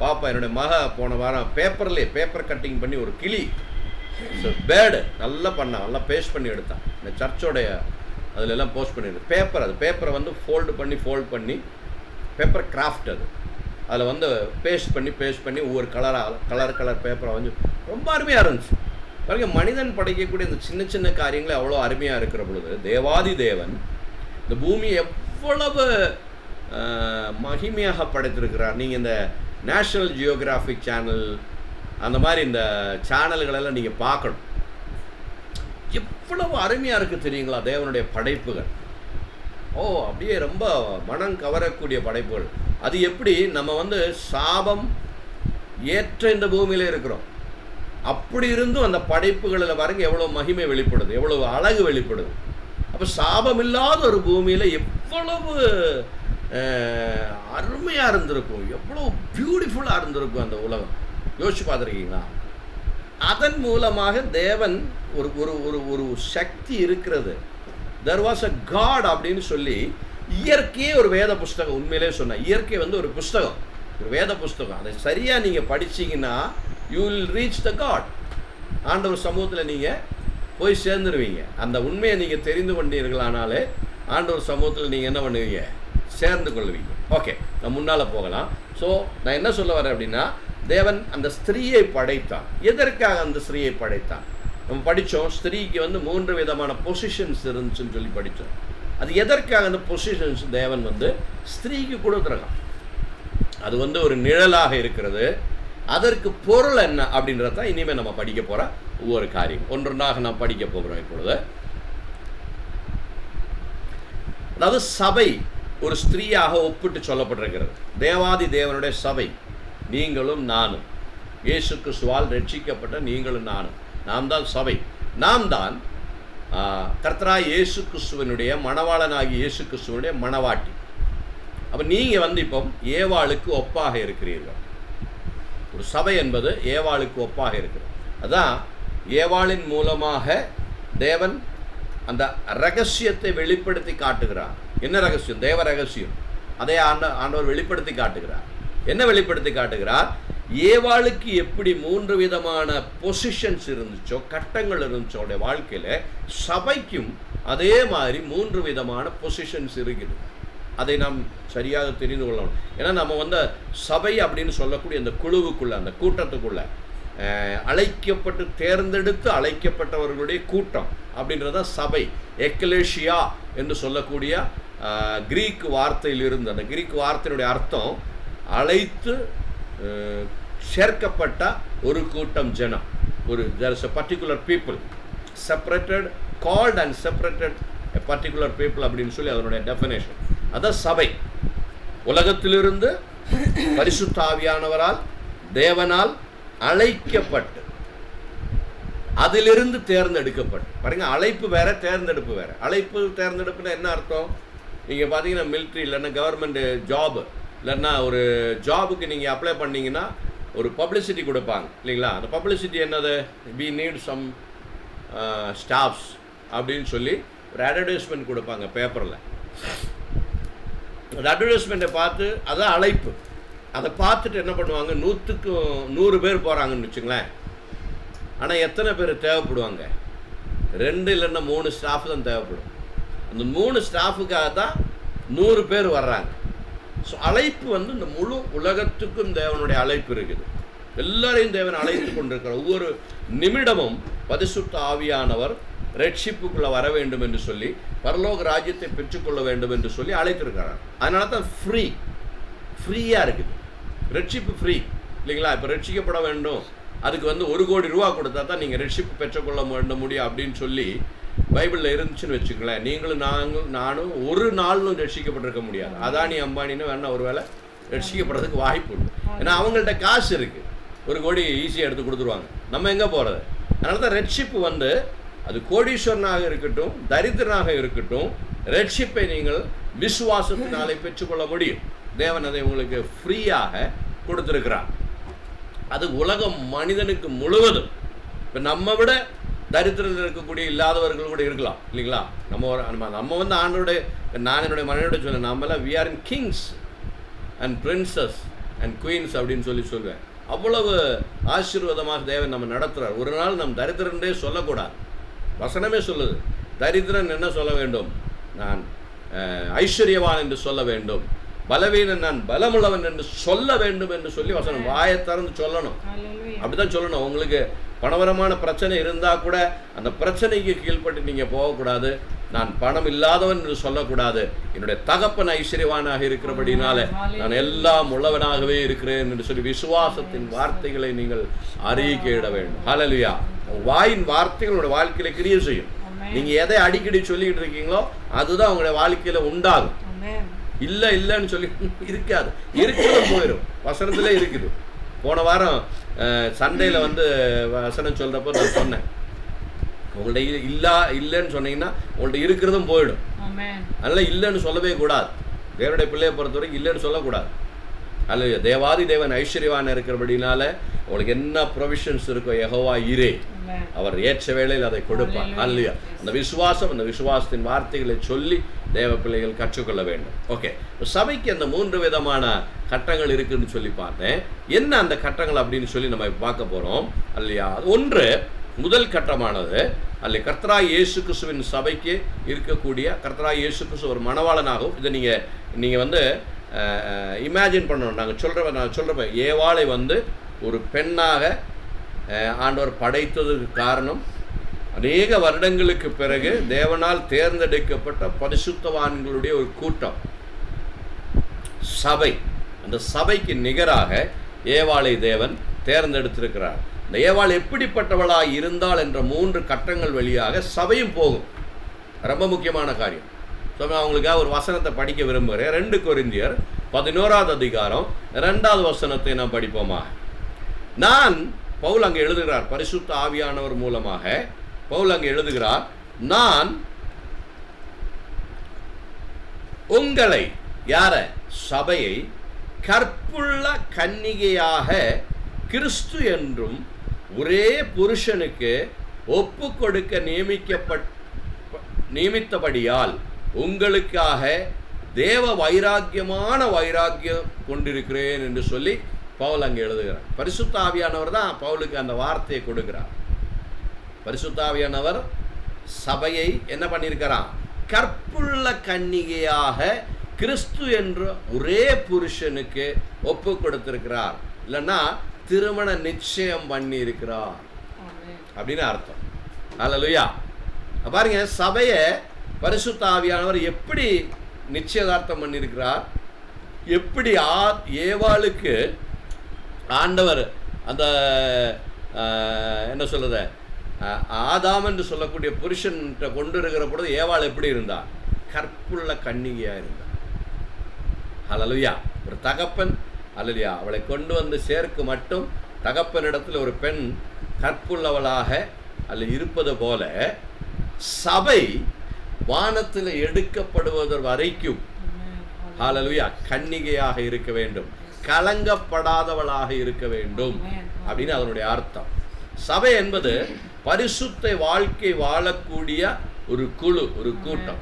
Speaker 2: பாப்பா, என்னுடைய மக போன வாரம் பேப்பர் கட்டிங் பண்ணி ஒரு கிளி பேர்டு நல்லா பண்ணான், நல்லா பேஸ்ட் பண்ணி எடுத்தான். இந்த சர்ச்சோடைய அதில் எல்லாம் போஸ்ட் பண்ணிடுது. அது பேப்பரை வந்து ஃபோல்டு பண்ணி பேப்பர் கிராஃப்ட் அதில் வந்து பேஸ்ட் பண்ணி ஒவ்வொரு கலர் பேப்பரை வந்து ரொம்ப அருமையாக இருந்துச்சு. பாருங்க, மனிதன் படைக்கக்கூடிய இந்த சின்ன சின்ன காரியங்களே அவ்வளோ அருமையாக இருக்கிற பொழுது தேவாதி தேவன் இந்த பூமியை எவ்வளவு மகிமையாக படைத்திருக்கிறார். நீங்கள் இந்த நேஷ்னல் ஜியோகிராஃபிக் சேனல் அந்த மாதிரி இந்த சேனல்களெல்லாம் நீங்கள் பார்க்கணும். எவ்வளவு அருமையாக இருக்குது தெரியுங்களா தேவனுடைய படைப்புகள். அப்படியே ரொம்ப மனம் கவரக்கூடிய படைப்புகள். அது எப்படி நம்ம வந்து சாபம் ஏற்ற இந்த பூமியில் இருக்கிறோம், அப்படி இருந்தும் அந்த படைப்புகளில் பாருங்க எவ்வளோ மகிமை வெளிப்படுது, எவ்வளவு அழகு வெளிப்படுது. அப்போ சாபம் இல்லாத ஒரு பூமியில் எவ்வளவு அருமையாக இருந்திருக்கும், எவ்வளோ பியூட்டிஃபுல்லாக இருந்திருக்கும் அந்த உலகம். யோசிச்சு பார்த்துருக்கீங்களா? அதன் மூலமாக தேவன் ஒரு ஒரு ஒரு சக்தி இருக்கிறது. தெர் வாஸ் அ காட் அப்படின்னு சொல்லி இயற்கையே ஒரு வேத புஸ்தகம். உண்மையிலே சொன்ன இயற்கை வந்து ஒரு புஸ்தகம், ஒரு வேத புஸ்தகம். அதை சரியாக நீங்கள் படிச்சீங்கன்னா you will reach the God. ஆண்டவர் சமூகத்தில் நீங்கள் போய் சேர்ந்துருவீங்க. அந்த உண்மையை நீங்கள் தெரிந்து கொண்டீர்களானாலே ஆண்டவர் சமூகத்தில் நீங்கள் என்ன பண்ணுவீங்க, சேர்ந்து கொள்வீங்க. ஓகே, நான் முன்னால் போகலாம். ஸோ நான் என்ன சொல்ல வரேன் அப்படின்னா, தேவன் அந்த ஸ்திரீயை படைத்தான். எதற்காக அந்த ஸ்திரீயை படைத்தான்? நம்ம படித்தோம், ஸ்திரீக்கு வந்து 3 விதமான பொசிஷன்ஸ் இருந்துச்சுன்னு சொல்லி படித்தோம். அது எதற்காக அந்த பொசிஷன்ஸ் தேவன் வந்து ஸ்திரீக்கு கொடுத்துருக்கான்? அது வந்து ஒரு நிழலாக இருக்கிறது. அதற்கு பொருள் என்ன அப்படின்றத இனிமேல் நம்ம படிக்க போகிற ஒவ்வொரு காரியம் ஒன்றொன்றாக நாம் படிக்க போகிறோம். இப்பொழுது அதாவது சபை ஒரு ஸ்திரீயாக ஒப்பிட்டு சொல்லப்பட்டிருக்கிறது. தேவாதி தேவனுடைய சபை நீங்களும் நானும், இயேசு கிறிஸ்துவால் ரட்சிக்கப்பட்ட நீங்களும் நானும், நாம் தான் சபை. நாம் தான் கர்த்தராகிய இயேசு கிறிஸ்துவனுடைய மணவாளனாகிய இயேசு கிறிஸ்துவனுடைய மணவாட்டி. அப்போ நீங்கள் வந்து இப்போ ஏவாளுக்கு ஒப்பாக இருக்கிறீர்கள். ஒரு சபை என்பது ஏவாளுக்கு ஒப்பாக இருக்கிறது. அதான் ஏவாளின் மூலமாக தேவன் அந்த ரகசியத்தை வெளிப்படுத்தி காட்டுகிறார். என்ன ரகசியம்? தேவ ரகசியம். அதை ஆண்டவர் வெளிப்படுத்தி காட்டுகிறார். என்ன வெளிப்படுத்தி காட்டுகிறார்? ஏவாளுக்கு எப்படி 3 விதமான பொசிஷன்ஸ் இருந்துச்சோ, கட்டங்கள் இருந்துச்சோ அவருடைய வாழ்க்கையில், சபைக்கும் அதே மாதிரி 3 விதமான பொசிஷன்ஸ் இருக்குது. அதை நாம் சரியாக தெரிந்து கொள்ளணும். ஏன்னா நம்ம வந்து சபை அப்படின்னு சொல்லக்கூடிய அந்த குழுவுக்குள்ள, அந்த கூட்டத்துக்குள்ள அழைக்கப்பட்டு தேர்ந்தெடுத்து அழைக்கப்பட்டவர்களுடைய கூட்டம் அப்படின்றத சபை, எக்கலேஷியா என்று சொல்லக்கூடிய கிரீக் வார்த்தையில் இருந்து, அந்த கிரீக் வார்த்தையினுடைய அர்த்தம் அழைத்து சேர்க்கப்பட்ட ஒரு கூட்டம், ஜனம். there is a particular people separated, called and separated a particular people அப்படின்னு சொல்லி அதனுடைய டெஃபினேஷன். அதான் சபை. உலகத்திலிருந்து பரிசுத்த ஆவியானவரால் தேவனால் அழைக்கப்பட்டு அதிலிருந்து தேர்ந்தெடுக்கப்பட்டு. பாருங்க, அழைப்பு வேற, தேர்ந்தெடுப்பு வேற. அழைப்பு தேர்ந்தெடுப்புன்னா என்ன அர்த்தம்? நீங்கள் பார்த்தீங்கன்னா மிலிட்ரி இல்லைன்னா கவர்மெண்ட் ஜாப் இல்லைன்னா ஒரு ஜாபுக்கு நீங்கள் அப்ளை பண்ணிங்கன்னா ஒரு பப்ளிசிட்டி கொடுப்பாங்க இல்லைங்களா? அந்த பப்ளிசிட்டி என்னது? we need some ஸ்டாஃப்ஸ் அப்படின்னு சொல்லி ஒரு அட்வர்டைஸ்மெண்ட் கொடுப்பாங்க பேப்பரில். அந்த அட்வர்டைஸ்மெண்ட்டை பார்த்து அதான் அழைப்பு. அதை பார்த்துட்டு என்ன பண்ணுவாங்க, 100க்கு 100 பேர் போகிறாங்கன்னு வச்சுங்களேன். ஆனால் எத்தனை பேர் தேவைப்படுவாங்க? 2 இல்லைன்னா 3 ஸ்டாஃப் தான் தேவைப்படும். அந்த 3 ஸ்டாஃபுக்காக தான் 100 பேர் வர்றாங்க. ஸோ அழைப்பு இந்த முழு உலகத்துக்கும் தேவனுடைய அழைப்பு இருக்குது. எல்லாரையும் தேவன் அழைத்து கொண்டிருக்கிறார். ஒவ்வொரு நிமிடமும் பரிசுத்த ஆவியானவர் ரட்சிப்புக்குள்ளே வர வேண்டும் என்று சொல்லி, பரலோக ராஜ்யத்தை பெற்றுக்கொள்ள வேண்டும் என்று சொல்லி அழைத்திருக்கிறார். அதனால தான் ஃப்ரீயாக இருக்குது. ரட்சிப்பு ஃப்ரீ இல்லைங்களா? இப்போ ரட்சிக்கப்பட வேண்டும், அதுக்கு 1 கோடி ரூபா கொடுத்தா தான் நீங்கள் ரட்சிப்பு பெற்றுக்கொள்ள முடியும் அப்படின்னு சொல்லி பைபிளில் இருந்துச்சுன்னு வச்சுங்களேன். நீங்களும் நானும் ஒரு நாளும் ரட்சிக்கப்பட்டிருக்க முடியாது. அதானி அம்பானின்னு வேணா ஒரு வேளை ரட்சிக்கப்படுறதுக்கு வாய்ப்பு உண்டு. ஏன்னா அவங்கள்ட்ட காசு இருக்குது, 1 கோடி ஈஸியாக எடுத்து கொடுத்துருவாங்க. நம்ம எங்கே போகிறது? அதனால தான் ரட்சிப்பு அது கோடீஸ்வரனாக இருக்கட்டும், தரித்திரனாக இருக்கட்டும், ரட்சிப்பை நீங்கள் விசுவாசத்தினாலே பெற்றுக்கொள்ள முடியும். தேவன் அதை உங்களுக்கு ஃப்ரீயாக கொடுத்துருக்கிறார். அது உலகம் மனிதனுக்கு முழுவதும். இப்போ நம்ம விட தரித்திரத்தில் இருக்கக்கூடிய இல்லாதவர்கள் கூட இருக்கலாம் இல்லைங்களா? நம்ம ஆண்டோடைய, நான் என்னுடைய மனைவியோட சொல்லுவேன், நம்மளாம் we are in kings and princes and queens அப்படின்னு சொல்லுவேன். அவ்வளவு ஆசீர்வாதமாக தேவன் நம்ம நடத்துகிறார். ஒரு நாள் நம் தரித்திரன்றே சொல்லக்கூடாது. வசனமே சொல்லுது, தரித்திரன் என்ன சொல்ல வேண்டும்? நான் ஐஸ்வர்யவான் என்று சொல்ல வேண்டும், பலவீனன் நான் பலமுள்ளவன் என்று சொல்ல வேண்டும் என்று சொல்லி வசனம் வாயை திறந்து சொல்லணும். அப்படிதான் சொல்லணும். உங்களுக்கு பணவரமான பிரச்சனை இருந்தால் கூட அந்த பிரச்சனைக்கு கீழ்பட்டு நீங்கள் போகக்கூடாது. நான் பணம் இல்லாதவன் என்று சொல்லக்கூடாது. என்னுடைய தகப்பன் ஐஸ்வர்யவானாக இருக்கிறபடினால நான் எல்லாம் உள்ளவனாகவே இருக்கிறேன் என்று சொல்லி விசுவாசத்தின் வார்த்தைகளை நீங்கள் அறிக்கையிட வேண்டும். ஹல்லேலூயா. வாயின் வார்த்தைகள் உங்களுடைய வாழ்க்கையில கிரியை செய்யும். நீங்கள் எதை அடிக்கடி சொல்லிக்கிட்டு இருக்கீங்களோ அதுதான் உங்களுடைய வாழ்க்கையில் உண்டாகும். இல்லைன்னு சொல்லி இருக்காது, இருக்கிறது போயிடும். வசனத்திலே இருக்குது. போன வாரம் சண்டையில் வசனம் சொல்கிறப்போ நான் சொன்னேன், உங்கள்கிட்ட இல்லைன்னு சொன்னீங்கன்னா உங்கள்கிட்ட இருக்கிறதும் போயிடும். அதனால் இல்லைன்னு சொல்லவே கூடாது. தேவனுடைய பிள்ளையை பொறுத்த வரைக்கும் இல்லைன்னு சொல்லக்கூடாது. அல்ல, தேவாதி தேவன் ஐஸ்வர்யவான இருக்கிறபடினால உங்களுக்கு என்ன ப்ரொவிஷன்ஸ் இருக்கோ யெகோவா ஈரே, அவர் ஏற்ற வேளையில் அதை கொடுப்பார். அல்லையா? அந்த விசுவாசத்தின் வார்த்தைகளை சொல்லி தேவ பிள்ளைகள் கற்றுக்கொள்ள வேண்டும். ஓகே, சபைக்கு அந்த 3 விதமான கட்டங்கள் இருக்குன்னு சொல்லி பார்த்தேன். என்ன அந்த கட்டங்கள் அப்படின்னு சொல்லி நம்ம பார்க்க போகிறோம் இல்லையா? ஒன்று, முதல் கட்டமானது அல்ல, கர்த்தராகிய இயேசு கிறிஸ்துவின் சபைக்கு இருக்கக்கூடிய கர்த்தராகிய இயேசு கிறிஸ்து ஒரு மணவாளனாகவும், இதை நீங்கள் இமேஜின் பண்ணணும். நான் சொல்கிறப்ப ஏவாளை ஒரு பெண்ணாக ஆண்டவர் படைத்ததுக்கு காரணம், அநேக வருடங்களுக்கு பிறகு தேவனால் தேர்ந்தெடுக்கப்பட்ட பரிசுத்தவான்களுடைய ஒரு கூட்டம், சபை. அந்த சபைக்கு நிகராக ஏவாளை தேவன் தேர்ந்தெடுத்திருக்கிறார். இந்த ஏவாள் எப்படிப்பட்டவளாக இருந்தால் என்ற 3 கட்டங்கள் வழியாக சபையும் போகும். ரொம்ப முக்கியமான காரியம். ஸோ நான் அவங்களுக்காக ஒரு வசனத்தை படிக்க விரும்புகிறேன். 2 கொரிந்தியர் 11வது அதிகாரம் 2வது வசனத்தை நாம் படிப்போமா? பவுல் அங்கே எழுதுகிறார், பரிசுத்த ஆவியானவர் மூலமாக பவுல் அங்கே எழுதுகிறார், நான் உங்களை, யார? சபையை கற்புள்ள கன்னிகையாக கிறிஸ்து என்றும் ஒரே புருஷனுக்கு ஒப்பு கொடுக்க நியமித்தபடியால் உங்களுக்காக தேவ வைராக்கியம் கொண்டிருக்கிறேன் என்று சொல்லி பவுல் அங்கே எழுதுகிறார். பரிசுத்த ஆவியானவர் தான் பவுலுக்கு அந்த வார்த்தையை கொடுக்கிறார். பரிசுத்த ஆவியானவர் சபையை என்ன பண்ணியிருக்கிறார்? கற்புள்ள கன்னிகையாக கிறிஸ்து என்ற ஒரே புருஷனுக்கு ஒப்பு கொடுத்திருக்கிறார். இல்லைன்னா திருமண நிச்சயம் பண்ணி இருக்கிறார் அப்படின்னு அர்த்தம். அல்லேலூயா. பாருங்க, சபையை பரிசுத்த ஆவியானவர் எப்படி நிச்சயதார்த்தம் பண்ணியிருக்கிறார், எப்படி ஏவாளுக்கு ஆண்டவர் அந்த என்ன சொல்றது, ஆதாம் என்று சொல்லக்கூடிய புருஷன்கிட்ட கொண்டு இருக்கிற பொழுது ஏவாள் எப்படி இருந்தார்? கற்புள்ள கன்னிகையாக இருந்தார். அல்லேலூயா. ஒரு தகப்பன், அல்லேலூயா, அவளை கொண்டு சேர்க்க மட்டும் தகப்பனிடத்தில் ஒரு பெண் கற்புள்ளவளாக இருப்பது போல சபை வானத்தில் எடுக்கப்படுவதற்கு வரைக்கும் ஹல்லேலூயா கன்னிகையாக இருக்க வேண்டும், கலங்கப்படாதவளாக இருக்க வேண்டும் அப்படின்னு அதனுடைய அர்த்தம். சபை என்பது பரிசுத்த வாழ்க்கை வாழக்கூடிய ஒரு குழு, ஒரு கூட்டம்.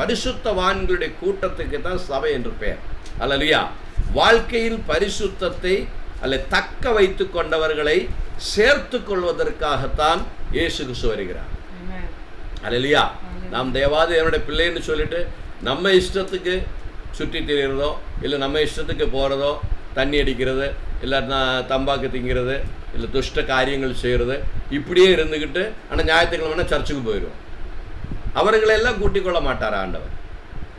Speaker 2: பரிசுத்தவான்களுடைய கூட்டத்துக்கு தான் சபை என்று பெயர். ஹல்லேலூயா. வாழ்க்கையின் பரிசுத்தத்தை அல்ல தக்க வைத்து கொண்டவர்களை சேர்த்து கொள்வதற்காகத்தான் இயேசு கிறிஸ்து வருகிறார். அல்லேலூயா. நாம் தேவாதி தேவனுடைய பிள்ளைன்னு சொல்லிட்டு நம்ம இஷ்டத்துக்கு சுற்றி திரிகிறதோ, இல்லை நம்ம இஷ்டத்துக்கு போகிறதோ, தண்ணி அடிக்கிறது, இல்லை தம்பாக்கு திங்கிறது, இல்லை துஷ்ட காரியங்கள் செய்கிறது, இப்படியே இருந்துக்கிட்டு ஆனால் ஞாயிற்றுக்கிழமைனா சர்ச்சுக்கு போயிடுவோம். அவர்களெல்லாம் கூட்டிக் கொள்ள மாட்டார் ஆண்டவர்.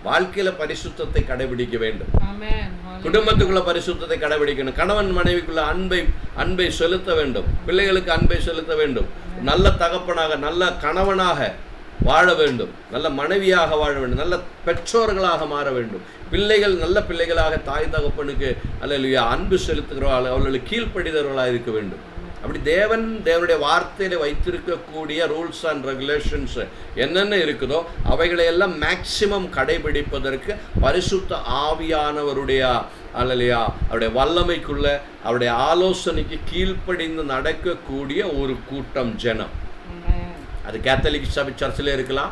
Speaker 2: வாழ்க்கையில் பரிசுத்தத்தை கடைபிடிக்க வேண்டும். குடும்பத்துக்குள்ள பரிசுத்தத்தை கடைபிடிக்கணும். கணவன் மனைவிக்குள்ள அன்பை செலுத்த வேண்டும். பிள்ளைகளுக்கு அன்பை செலுத்த வேண்டும். நல்ல தகப்பனாக, நல்ல கணவனாக வாழ வேண்டும். நல்ல மனைவியாக வாழ வேண்டும். நல்ல பெற்றோர்களாக மாற வேண்டும். பிள்ளைகள் நல்ல பிள்ளைகளாக தாய் தகப்பனுக்கு அல்லேலூயா அன்பு செலுத்துகிறவர்கள், அவர்களுக்கு கீழ்ப்படிதவர்களாக இருக்க வேண்டும். அப்படி தேவனுடைய வார்த்தையில வைத்திருக்கக்கூடிய ரூல்ஸ் அண்ட் ரெகுலேஷன்ஸ் என்னென்ன இருக்குதோ அவைகளையெல்லாம் மேக்சிமம் கடைபிடிப்பதற்கு பரிசுத்த ஆவியானவருடைய அல்லையா அவருடைய வல்லமைக்குள்ள அவருடைய ஆலோசனைக்கு கீழ்ப்படிந்து நடக்கக்கூடிய ஒரு கூட்டம் ஜனம். அது கேத்தலிக் சர்ச்சில் இருக்கலாம்,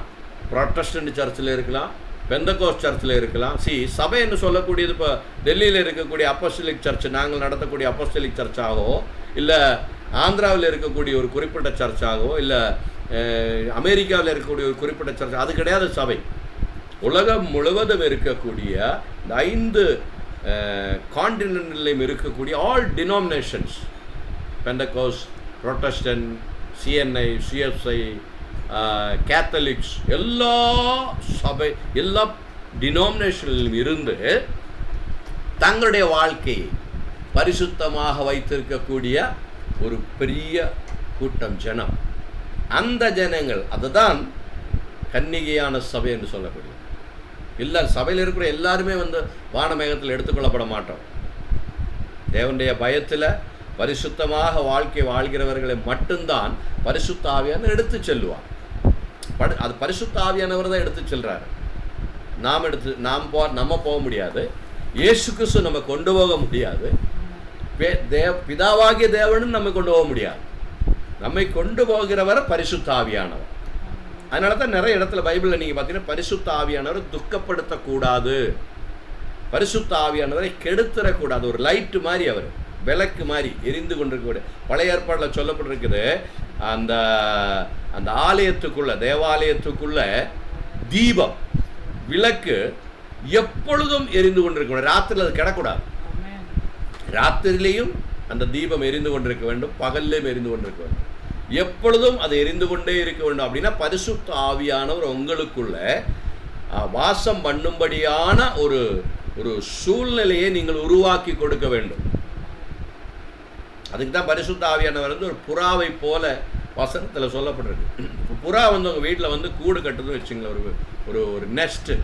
Speaker 2: புராட்டஸ்டன்ட் சர்ச்சில் இருக்கலாம், பெந்தகோஸ்ட் சர்ச்சில் இருக்கலாம். சபைன்னு சொல்லக்கூடியது இப்போ டெல்லியில் இருக்கக்கூடிய அப்போஸ்தலிக் சர்ச், நாங்கள் நடத்தக்கூடிய அப்போஸ்தலிக் சர்ச்சாகவோ, இல்லை ஆந்திராவில் இருக்கக்கூடிய ஒரு குறிப்பிட்ட சர்ச்சாகவோ, இல்லை அமெரிக்காவில் இருக்கக்கூடிய ஒரு குறிப்பிட்ட சர்ச், அது கிடையாது சபை. உலகம் முழுவதும் இருக்கக்கூடிய இந்த 5 கான்டினென்ட்லையும் இருக்கக்கூடிய all denominations, Pentecost, Protestant, CNI, CSI, Catholics, எல்லா சபை, எல்லா டினாமினேஷனிலும் இருந்து தங்களுடைய வாழ்க்கையை பரிசுத்தமாக வைத்திருக்கக்கூடிய ஒரு பெரிய கூட்டம் ஜனம். அந்த ஜனங்கள் அதுதான் கன்னிகையான சபை என்று சொல்லக்கூடிய. இல்லை சபையில் இருக்கிற எல்லாருமே வானமேகத்தில் எடுத்துக்கொள்ளப்பட மாட்டோம். தேவனுடைய பயத்தில் பரிசுத்தமாக வாழ்க்கை வாழ்கிறவர்களை மட்டும்தான் பரிசுத்த ஆவியானவர் எடுத்து செல்லுவார். அது பரிசுத்த ஆவியானவர் தான் எடுத்து செல்றாரு. நம்ம போக முடியாது. இயேசு கிறிஸ்து நம்ம கொண்டு போக முடியாது. பிதாவாகிய தேவனும் நம்ம கொண்டு போக முடியாது. நம்மை கொண்டு போகிறவர் பரிசுத்த ஆவியானவர். அதனால தான் நிறைய இடத்துல பைபிளில் நீங்கள் பார்த்தீங்கன்னா பரிசுத்த ஆவியானவர் துக்கப்படுத்தக்கூடாது, பரிசுத்த ஆவியானவரை கெடுத்துடக்கூடாது. ஒரு லைட்டு மாதிரி, அவர் விளக்கு மாதிரி எரிந்து கொண்டிருக்க. பழைய ஏற்பாட்டில் சொல்லப்பட்டிருக்குது, அந்த அந்த ஆலயத்துக்குள்ள, தேவாலயத்துக்குள்ள தீபம், விளக்கு எப்பொழுதும் எரிந்து கொண்டிருக்க. ராத்திரியில் அது கிடக்கூடாது. ராத்திரிலையும் அந்த தீபம் எரிந்து கொண்டிருக்க வேண்டும், பகல்லையும் எரிந்து கொண்டிருக்க வேண்டும், எப்பொழுதும் அது எரிந்து கொண்டே இருக்க வேண்டும். அப்படின்னா பரிசுத்த ஆவியானவர் உங்களுக்குள்ள வாசம் பண்ணும்படியான ஒரு ஒரு சூழ்நிலையை நீங்கள் உருவாக்கி கொடுக்க வேண்டும். அதுக்கு தான் பரிசுத்த ஆவியானவர் ஒரு புறாவை போல வசனத்தில் சொல்லப்பட்டிருக்கு. புறா உங்கள் வீட்டில் கூடு கட்டுதுன்னு வச்சுங்களேன், ஒரு ஒரு நெஸ்ட்டு,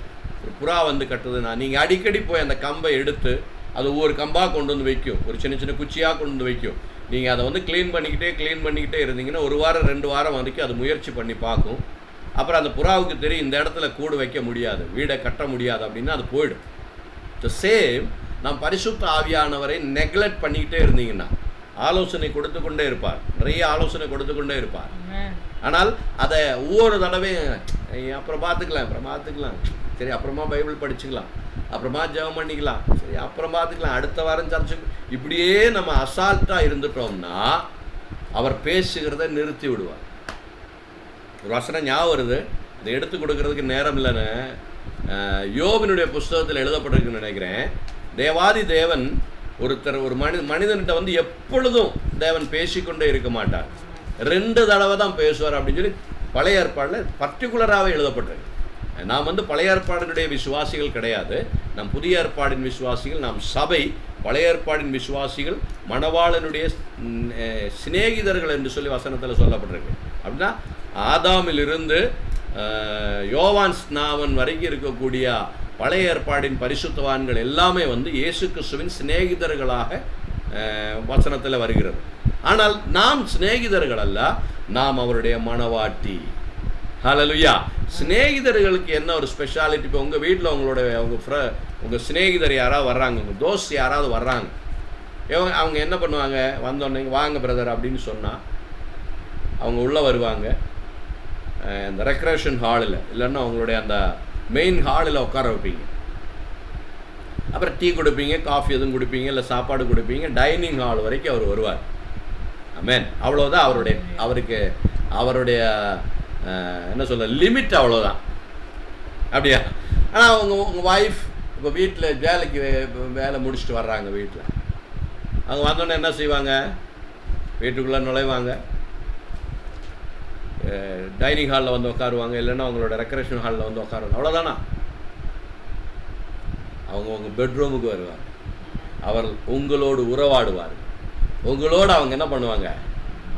Speaker 2: ஒரு புறா கட்டுதுன்னா நீங்கள் அடிக்கடி போய் அந்த கம்பை எடுத்து அது ஒவ்வொரு கம்பாக கொண்டு வந்து வைக்கும், ஒரு சின்ன சின்ன குச்சியாக கொண்டு வந்து வைக்கும். நீங்கள் அதை க்ளீன் பண்ணிக்கிட்டே இருந்தீங்கன்னா 1 வாரம் 2 வாரம் வரைக்கும் அது முயற்சி பண்ணி பார்க்கும். அப்புறம் அந்த புறாவுக்கு தெரியும் இந்த இடத்துல கூடு வைக்க முடியாது, வீடை கட்ட முடியாது அப்படின்னா அது போயிடும். சேம் நாம் பரிசுத்த ஆவியானவரை நெக்லெக்ட் பண்ணிக்கிட்டே இருந்தீங்கன்னா ஆலோசனை கொடுத்து கொண்டே இருப்பார், நிறைய ஆலோசனை கொடுத்து கொண்டே இருப்பார். ஆனால் அதை ஒவ்வொரு தடவையும் அப்புறம் பார்த்துக்கலாம், சரி அப்புறமா பைபிள் படிச்சுக்கலாம், அப்புறமா ஜெபம் பண்ணிக்கலாம், சரி அப்புறம் பார்த்துக்கலாம், அடுத்த வாரம் சர்ச்சுக்கு, இப்படியே நம்ம அசால்ட்டாக இருந்துட்டோம்னா அவர் பேசுகிறத நிறுத்தி விடுவார். ஒரு வசனம் ஞாபகம் வருது, இதை எடுத்து கொடுக்கறதுக்கு நேரம் இல்லைன்னு யோபினுடைய புஸ்தகத்தில் எழுதப்பட்டிருக்குன்னு நினைக்கிறேன். தேவாதி தேவன் ஒரு மனிதன்கிட்ட எப்பொழுதும் தேவன் பேசிக்கொண்டே இருக்க மாட்டார், 2 தடவை தான் பேசுவார் அப்படின்னு சொல்லி பழைய ஏற்பாடில் பர்டிகுலராகவே எழுதப்பட்டிருக்கு. நாம் பழைய ஏற்பாடினுடைய விசுவாசிகள் கிடையாது, நம் புதிய ஏற்பாடின் விசுவாசிகள், நாம் சபை பழைய ஏற்பாடின் விசுவாசிகள், மணவாளனுடைய சிநேகிதர்கள் என்று சொல்லி வசனத்தில் சொல்லப்பட்டிருக்கு. அப்படின்னா ஆதாமிலிருந்து யோவான் ஸ்நாவன் வரைக்கும் இருக்கக்கூடிய பழைய ஏற்பாடின் பரிசுத்தவான்கள் எல்லாமே இயேசு கிறிஸ்துவின் சிநேகிதர்களாக வசனத்தில் வருகிறது. ஆனால் நாம் சிநேகிதர்கள் அல்ல, நாம் அவருடைய மணவாட்டி. ஹல்லேலூயா. சிநேகிதர்களுக்கு என்ன ஒரு ஸ்பெஷாலிட்டி? இப்போ உங்கள் வீட்டில் உங்கள் சிநேகிதர் யாராவது வர்றாங்க, உங்கள் தோஸ்த் யாராவது வர்றாங்க, அவங்க என்ன பண்ணுவாங்க? வந்தோடனே வாங்க பிரதர் அப்படின்னு சொன்னால் அவங்க உள்ளே வருவாங்க. அந்த ரெக்ரேஷன் ஹாலில் இல்லைன்னா அவங்களுடைய அந்த மெயின் ஹாலில் உட்கார வைப்பீங்க. அப்புறம் டீ கொடுப்பீங்க, காஃபி எதுவும் கொடுப்பீங்க, இல்லை சாப்பாடு கொடுப்பீங்க, டைனிங் ஹால் வரைக்கும் அவர் வருவார். ஆமென். அவ்வளோதான் அவருடைய என்ன சொல்ல லிமிட், அவ்வளோதான். அப்படியா? ஆனால் உங்கள் ஒய்ஃப் இப்போ வீட்டில் வேலை முடிச்சுட்டு வர்றாங்க, வீட்டில் அவங்க வந்தோடனே என்ன செய்வாங்க? வீட்டுக்குள்ளே நுழைவாங்க, டைனிங் ஹாலில் வந்து உட்காருவாங்க, இல்லைன்னா அவங்களோட ரெக்ரேஷன் ஹாலில் வந்து உட்காருவாங்க. அவ்வளோதானா? அவங்க உங்கள் பெட்ரூமுக்கு வருவாங்க, அவர் உங்களோடு உறவாடுவார், உங்களோடு அவங்க என்ன பண்ணுவாங்க?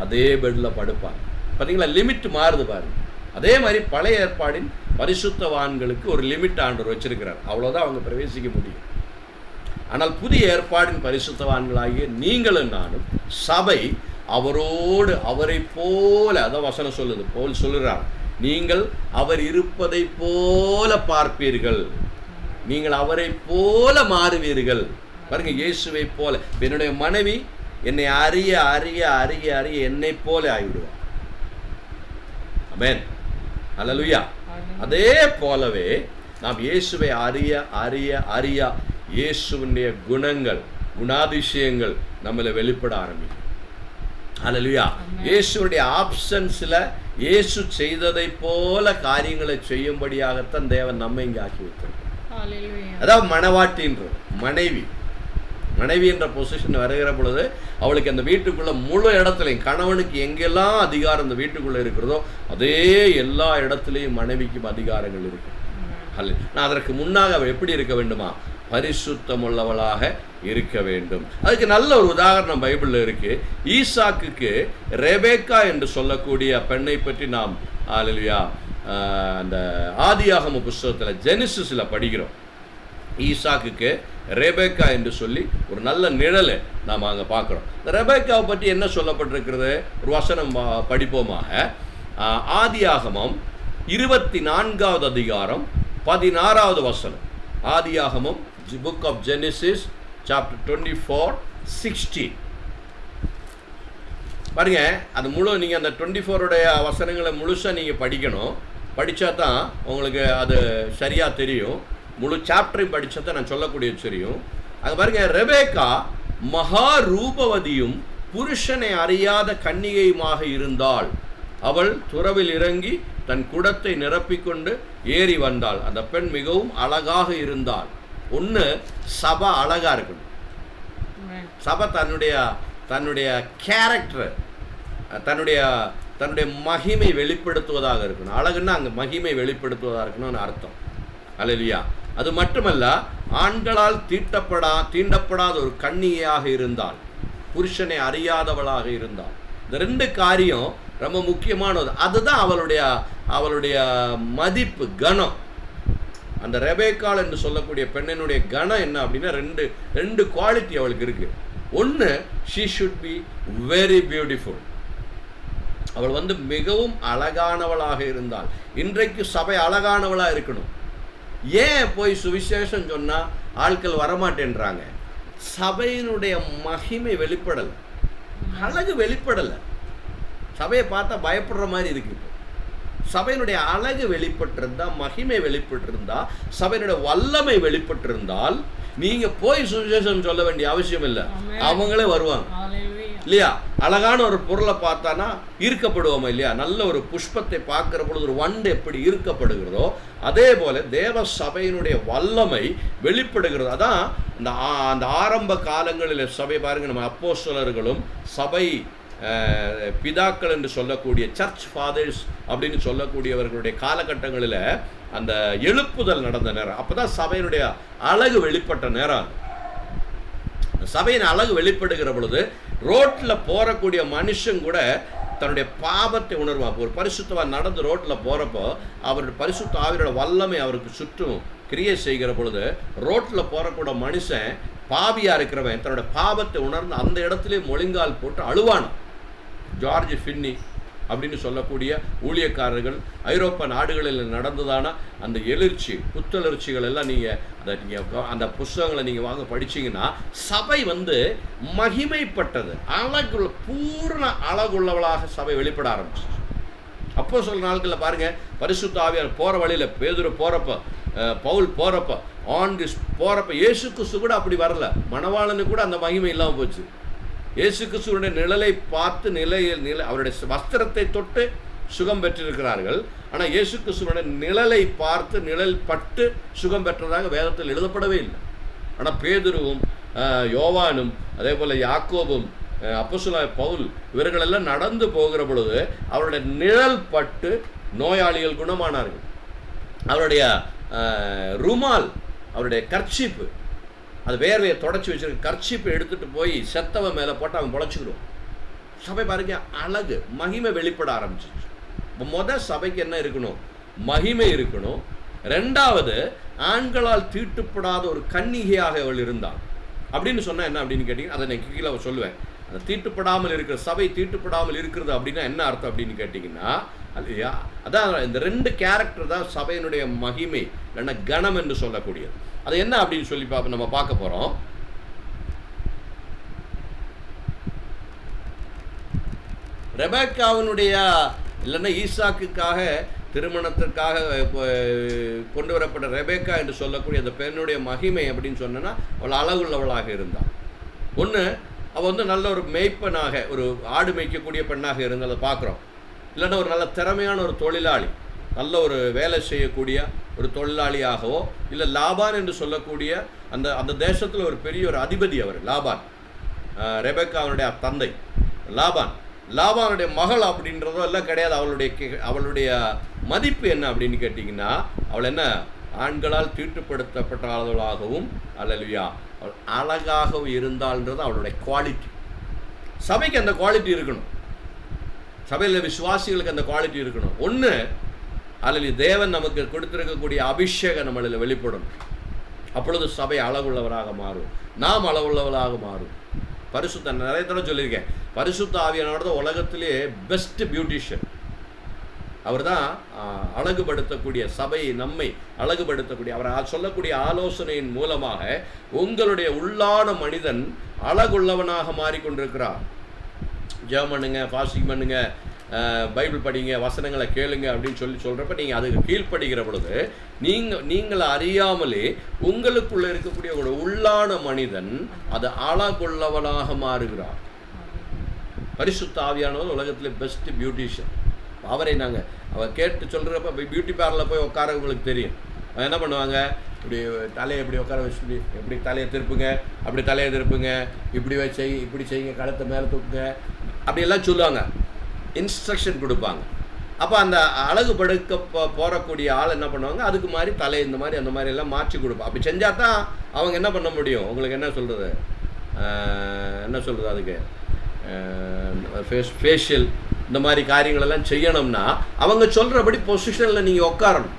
Speaker 2: அதே பெட்டில் படுப்பாங்க. பார்த்தீங்களா? லிமிட் மாறுது பாருங்க. அதே மாதிரி பழைய ஏற்பாடின் பரிசுத்தவான்களுக்கு ஒரு லிமிட் ஆண்டவர் வச்சிருக்கிறார், அவ்வளோதான் அவங்க பிரவேசிக்க முடியும். ஆனால் புதிய ஏற்பாடின் பரிசுத்தவான்களாகிய நீங்களும் நானும், சபை அவரோடு அவரை போல, அதான் வசனம் சொல்லுது, போல் சொல்லுறார், நீங்கள் அவர் இருப்பதை போல பார்ப்பீர்கள், நீங்கள் அவரை போல மாறுவீர்கள். பாருங்க, இயேசுவை போல. என்னுடைய மனைவி என்னை அறிய அறிய அறிய அறிய என்னை போல ஆகிவிடுவார். ஆமென். அல்லேலூயா. அதே போலவே நாம் இயேசுவை அறிய அறிய அறிய இயேசுவினுடைய குணங்கள், குணாதிசயங்கள் நம்மளை வெளிப்பட ஆரம்பிக்கும். அல்லேலூயா. இயேசுடைய ஆப்ஷன்ஸில் இயேசு செய்ததை போல காரியங்களை செய்யும்படியாகத்தான் தேவன் நம்ம இங்கே ஆக்கி வைத்திருக்கிறார். அதாவது மனைவி என்ற பொசிஷன் வருகிற பொழுது அவளுக்கு அந்த வீட்டுக்குள்ள முழு இடத்துலையும், கணவனுக்கு எங்கெல்லாம் அதிகாரம் அந்த வீட்டுக்குள்ள இருக்கிறதோ அதே எல்லா இடத்துலையும் மனைவிக்கும் அதிகாரங்கள் இருக்கு. நான் அதற்கு முன்னாக அவள் எப்படி இருக்க வேண்டுமா? பரிசுத்தமுள்ளவளாக இருக்க வேண்டும். அதுக்கு நல்ல ஒரு உதாரணம் பைபிளில் இருக்கு. ஈசாக்குக்கு ரெபேக்கா என்று சொல்லக்கூடிய பெண்ணை பற்றி நாம் அந்த ஆதியாகம புஸ்தகத்தில் ஜெனிசிஸில் படிக்கிறோம். ஈசாக்குக்கு ரெபேக்கா என்று சொல்லி ஒரு நல்ல நிழலை நாம் அங்கே பார்க்குறோம். இந்த ரெபேக்காவை பற்றி என்ன சொல்லப்பட்டிருக்கிறது? ஒரு வசனம் படிப்போமாக. ஆதியாகமம் 24வது அதிகாரம் 16வது வசனம். ஆதியாகமம், புக் ஆஃப் ஜெனிசிஸ், சாப்டர் 24:16. பாருங்க, அது முழு நீங்கள் அந்த 24உடைய வசனங்களை முழுசாக நீங்கள் படிக்கணும். படித்தா தான் உங்களுக்கு அது சரியாக தெரியும். முழு சாப்டரையும் படித்தா தான் நான் சொல்லக்கூடிய தெரியும். அது பாருங்க, ரெபேக்கா மகா ரூபவதியும் புருஷனை அறியாத கன்னிகையுமாக இருந்தாள். அவள் துறவில் இறங்கி தன் குடத்தை நிரப்பிக்கொண்டு ஏறி வந்தாள். அந்த பெண் மிகவும் அழகாக இருந்தாள். ஒன்று, சபை அழகாக இருக்கணும். சபை தன்னுடைய கேரக்டர், தன்னுடைய மகிமை வெளிப்படுத்துவதாக இருக்கணும். அழகுன்னா அங்கே மகிமை வெளிப்படுத்துவதாக இருக்கணும்னு அர்த்தம். அல்லேலூயா. அது மட்டுமல்ல, ஆண்களால் தீண்டப்படாத ஒரு கன்னிகையாக இருந்தாள், புருஷனை அறியாதவளாக இருந்தாள். இந்த ரெண்டு காரியம் ரொம்ப முக்கியமானது. அதுதான் அவளுடைய மதிப்பு, கணம். அந்த ரெபேக்காள் என்று சொல்லக்கூடிய பெண்ணினுடைய கணம் என்ன அப்படின்னா, ரெண்டு குவாலிட்டி அவளுக்கு இருக்கு. ஒன்று, she should be very beautiful. அவள் மிகவும் அழகானவளாக இருந்தாள். இன்றைக்கு சபை அழகானவளாக இருக்கணும். ஏன் போய் சுவிசேஷம் சொன்னால் ஆட்கள் வரமாட்டேன்றாங்க? சபையினுடைய மகிமை வெளிப்படலை, அழகு வெளிப்படலை. சபையை பார்த்தா பயப்படுற மாதிரி இருக்கு. சபையினுடைய அழகு வெளிப்பட்டிருந்தா, மகிமை வெளிப்பட்டிருந்தா, சபையினுடைய வல்லமை வெளிப்பட்டிருந்தால் நீங்க போய் சுவிசேஷம் சொல்ல வேண்டிய அவசியம் இல்லை, அவங்களே வருவாங்க. இல்லையா? அழகான ஒரு பொருளை பார்த்தானா ஈர்க்கப்படுவோமா இல்லையா? நல்ல ஒரு புஷ்பத்தை பார்க்கிற பொழுது ஒரு வண்டு எப்படி ஈர்க்கப்படுகிறதோ அதே போல தேவ சபையினுடைய வல்லமை வெளிப்படுகிறது. அதான் அந்த ஆரம்ப காலங்களில் சபை பாருங்க, நம்ம அப்போஸ்தலர்களும் சபை பிதாக்கள் என்று சொல்லக்கூடிய சர்ச் ஃபாதர்ஸ் அப்படின்னு சொல்லக்கூடியவர்களுடைய காலகட்டங்களில் அந்த எழுப்புதல் நடந்த நேரம். அப்போதான் சபையினுடைய அழகு வெளிப்பட்ட நேரம். சபையின் அழகு வெளிப்படுகிற பொழுது ரோட்டில் போகக்கூடிய மனுஷன் கூட தன்னுடைய பாவத்தை உணர்வான். ஒரு பரிசுத்தவான் நடந்து ரோட்டில் போகிறப்போ அவருடைய பரிசுத்த ஆவியோட வல்லமை அவருக்கு சுற்றும் கிரியை செய்கிற பொழுது ரோட்டில் போகக்கூடிய மனுஷன், பாவியாக இருக்கிறவன், தன்னுடைய பாவத்தை உணர்ந்து அந்த இடத்துல மொழிங்கால் போட்டு அழுவான். ஜார்ஜ் ஃபின்னி அப்படின்னு சொல்லக்கூடிய ஊழியக்காரர்கள் ஐரோப்பா நாடுகளில் நடந்ததான அந்த எழுச்சி, புத்தெழுச்சிகள் எல்லாம் நீங்கள் அந்த புஸ்தகங்களை நீங்கள் வாங்க படிச்சிங்கன்னா சபை மகிமைப்பட்டது, அழகுள்ள பூர்ண அழகுள்ளவளாக சபை வெளிப்பட ஆரம்பிச்சு. அப்போஸ்தலர் நாட்களில் பாருங்க, பரிசுத்த ஆவியானவர் போற வழியில பேதுரு போறப்ப, பவுல் போறப்ப, போறப்ப இயேசு கிறிஸ்து கூட அப்படி வரல. மணவாளனுக்கு கூட அந்த மகிமை இல்லாமல் போச்சு. இயேசு கிறிஸ்துவனுடைய நிழலை பார்த்து அவருடைய வஸ்திரத்தை தொட்டு சுகம் பெற்றிருக்கிறார்கள். ஆனால் இயேசு கிறிஸ்துவனுடைய நிழலை பார்த்து நிழல் பட்டு சுகம் பெற்றதாக வேதத்தில் எழுதப்படவே இல்லை. ஆனால் பேதுருவும் யோவானும் அதே போல் யாக்கோபும் அப்போஸ்தலனாகிய பவுல் இவர்களெல்லாம் நடந்து போகிற பொழுது அவருடைய நிழல் பட்டு நோயாளிகள் குணமானார்கள். அவருடைய ருமால், அவருடைய கர்ச்சீப்பு, அது வேர்வையை தொடச்சி வச்சிருக்க கர்ச்சீப்பை எடுத்துகிட்டு போய் செத்தவன் மேலே போட்டு அவன் பொழைச்சிக்கிடுவான். சபை பாருங்க, அழகு மகிமை வெளிப்பட ஆரம்பிச்சிச்சு. இப்போ சபைக்கு என்ன இருக்கணும்? மகிமை இருக்கணும். ரெண்டாவது, ஆண்களால் தீட்டுப்படாத ஒரு கன்னிகையாக அவள் இருந்தாள். அப்படின்னு சொன்னால் என்ன அப்படின்னு கேட்டிங்கன்னா, அதை நான் கீழே சொல்லுவேன். அந்த தீட்டுப்படாமல் இருக்கிற சபை தீட்டுப்படாமல் இருக்கிறது அப்படின்னா என்ன அர்த்தம் அப்படின்னு கேட்டிங்கன்னா, இல்லையா, அதான் இந்த 2 கேரக்டர் தான் சபையினுடைய மகிமை இல்லைன்னா கணம் என்று சொல்லக்கூடியது. அது என்ன அப்படின்னு சொல்லி நம்ம பார்க்க போகிறோம். ரெபெக்காவினுடைய இல்லைன்னா ஈசாக்குக்காக திருமணத்திற்காக கொண்டு வரப்பட்ட ரெபெக்கா என்று சொல்லக்கூடிய அந்த பெண்ணுடைய மகிமை அப்படின்னு சொன்னா, அவள் அழகுள்ளவளாக இருந்தாள். ஒன்று, அவள் நல்ல ஒரு மேய்ப்பனாக, ஒரு ஆடு மேய்க்கக்கூடிய பெண்ணாக இருந்ததை பார்க்குறோம். இல்லைன்னா ஒரு நல்ல திறமையான ஒரு தொழிலாளி, நல்ல ஒரு வேலை செய்யக்கூடிய ஒரு தொழிலாளியாகவோ, இல்லை லாபான் என்று சொல்லக்கூடிய அந்த தேசத்தில் ஒரு பெரிய ஒரு அதிபதி அவர் லாபான். ரெபெக்காவுடைய தந்தை லாபானுடைய மகள் அப்படின்றதோ எல்லாம் கிடையாது. அவளுடைய மதிப்பு என்ன அப்படின்னு கேட்டிங்கன்னா, அவள் என்ன, ஆண்களால் தீட்டுப்படுத்தப்பட்டாளர்களாகவும் அல்லேலூயா அவள் அழகாகவும் இருந்தாள்ன்றது அவளுடைய குவாலிட்டி. சபைக்கு அந்த குவாலிட்டி இருக்கணும். சபையில் விசுவாசிகளுக்கு அந்த குவாலிட்டி இருக்கணும். ஒன்று, அல்லது தேவன் நமக்கு கொடுத்திருக்கக்கூடிய அபிஷேகம் நம்மளில் வெளிப்படும். அப்பொழுது சபை அளவுள்ளவராக மாறும், நாம் அளவுள்ளவராக மாறும். பரிசுத்த நிறைய தடவை சொல்லியிருக்கேன், பரிசுத்த ஆவியானவர் தான் உலகத்திலே பெஸ்ட் பியூட்டிஷியன். அவர் தான் அழகுபடுத்தக்கூடிய, சபையை நம்மை அழகுபடுத்தக்கூடிய, அவர் சொல்லக்கூடிய ஆலோசனையின் மூலமாக உங்களுடைய உள்ளான மனிதன் அழகுள்ளவனாக மாறிக்கொண்டிருக்கிறார். ஜெபம் பண்ணுங்க, ஃபாஸ்டிங் பண்ணுங்க, பைபிள் படிங்க, வசனங்களை கேளுங்க அப்படின்னு சொல்கிறப்ப நீங்கள் அதுக்கு கீழ்ப்படுகிற பொழுது நீங்கள் அறியாமலே உங்களுக்குள்ளே இருக்கக்கூடிய ஒரு உள்ளான மனிதன் அது அழகுள்ளவனாக மாறுகிறார். பரிசுத்த ஆவியானவர் உலகத்திலே பெஸ்ட் பியூட்டிஷியன். அவரை அவர் கேட்டு சொல்கிறப்ப பியூட்டி பார்லரில் போய் உட்கார உங்களுக்கு தெரியும். என்ன பண்ணுவாங்க, இப்படி தலையை இப்படி உட்கார வச்சு எப்படி தலையை திருப்புங்க, அப்படி தலையை திருப்புங்க, இப்படி வச்சு இப்படி செய்யுங்க, கழுத்தை மேலே தூக்குங்க, அப்படியெல்லாம் சொல்லுவாங்க, இன்ஸ்ட்ரக்ஷன் கொடுப்பாங்க. அப்போ அந்த அழகுபடுக்க போகக்கூடிய ஆள் என்ன பண்ணுவாங்க, அதுக்கு மாதிரி தலை இந்த மாதிரி அந்த மாதிரி எல்லாம் மாற்றி கொடுப்போம். அப்படி செஞ்சால் தான் அவங்க என்ன பண்ண முடியும், உங்களுக்கு என்ன சொல்கிறது, அதுக்கு ஃபேஷியல் இந்த மாதிரி காரியங்களெல்லாம் செய்யணும்னா அவங்க சொல்கிறபடி பொசிஷனில் நீங்கள் உட்காரணும்.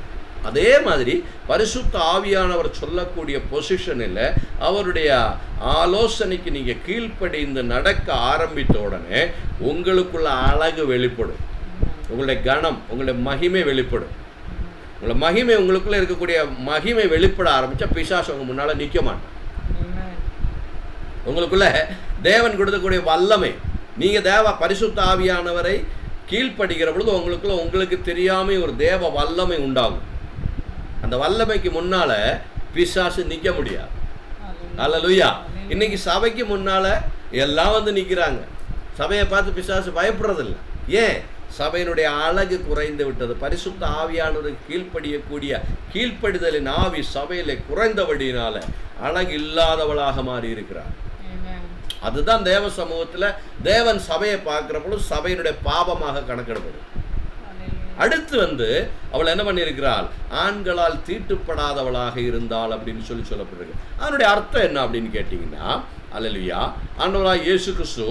Speaker 2: அதே மாதிரி பரிசுத்த ஆவியானவர் சொல்லக்கூடிய பொசிஷனில் அவருடைய ஆலோசனைக்கு நீங்கள் கீழ்ப்படிந்து நடக்க ஆரம்பித்த உடனே உங்களுக்குள்ள அழகு வெளிப்படும், உங்களுடைய கணம், உங்களுடைய மகிமை வெளிப்படும். உங்களை மகிமை, உங்களுக்குள்ளே இருக்கக்கூடிய மகிமை வெளிப்பட ஆரம்பித்தா பிசாசு உங்கள் முன்னால் நிற்க மாட்டேன். உங்களுக்குள்ள தேவன் கொடுக்கக்கூடிய வல்லமை, நீங்கள் பரிசுத்த ஆவியானவரை கீழ்ப்படுகிற பொழுது உங்களுக்குள்ள உங்களுக்கு தெரியாமல் ஒரு தேவ வல்லமை உண்டாகும். அந்த வல்லமைக்கு முன்னால் பிசாசு நிற்க முடியாது. அல்லேலூயா. இன்னைக்கு சபைக்கு முன்னால் எல்லாம் நிற்கிறாங்க. சபையை பார்த்து பிசாசு பயப்படுறதில்லை. ஏன்? சபையினுடைய அழகு குறைந்து விட்டது. பரிசுத்த ஆவியானவருக்கு கீழ்ப்படியக்கூடிய கீழ்ப்படிதலின் ஆவி சபையில குறைந்தபடியினால அழகு இல்லாதவளாக மாறி இருக்கிறார். அதுதான் தேவ சமூகத்தில் தேவன் சபையை பார்க்கிற பொழுது சபையினுடைய பாவமாக கணக்கிடப்படும். அடுத்து அவள் என்ன பண்ணியிருக்கிறாள், ஆண்களால் தீட்டுப்படாதவளாக இருந்தாள் அப்படின்னு சொல்லப்பட்டிருக்கு. அதனுடைய அர்த்தம் என்ன அப்படின்னு கேட்டிங்கன்னா, அல்லேலூயா, ஆண்டவராகிய இயேசு கிறிஸ்து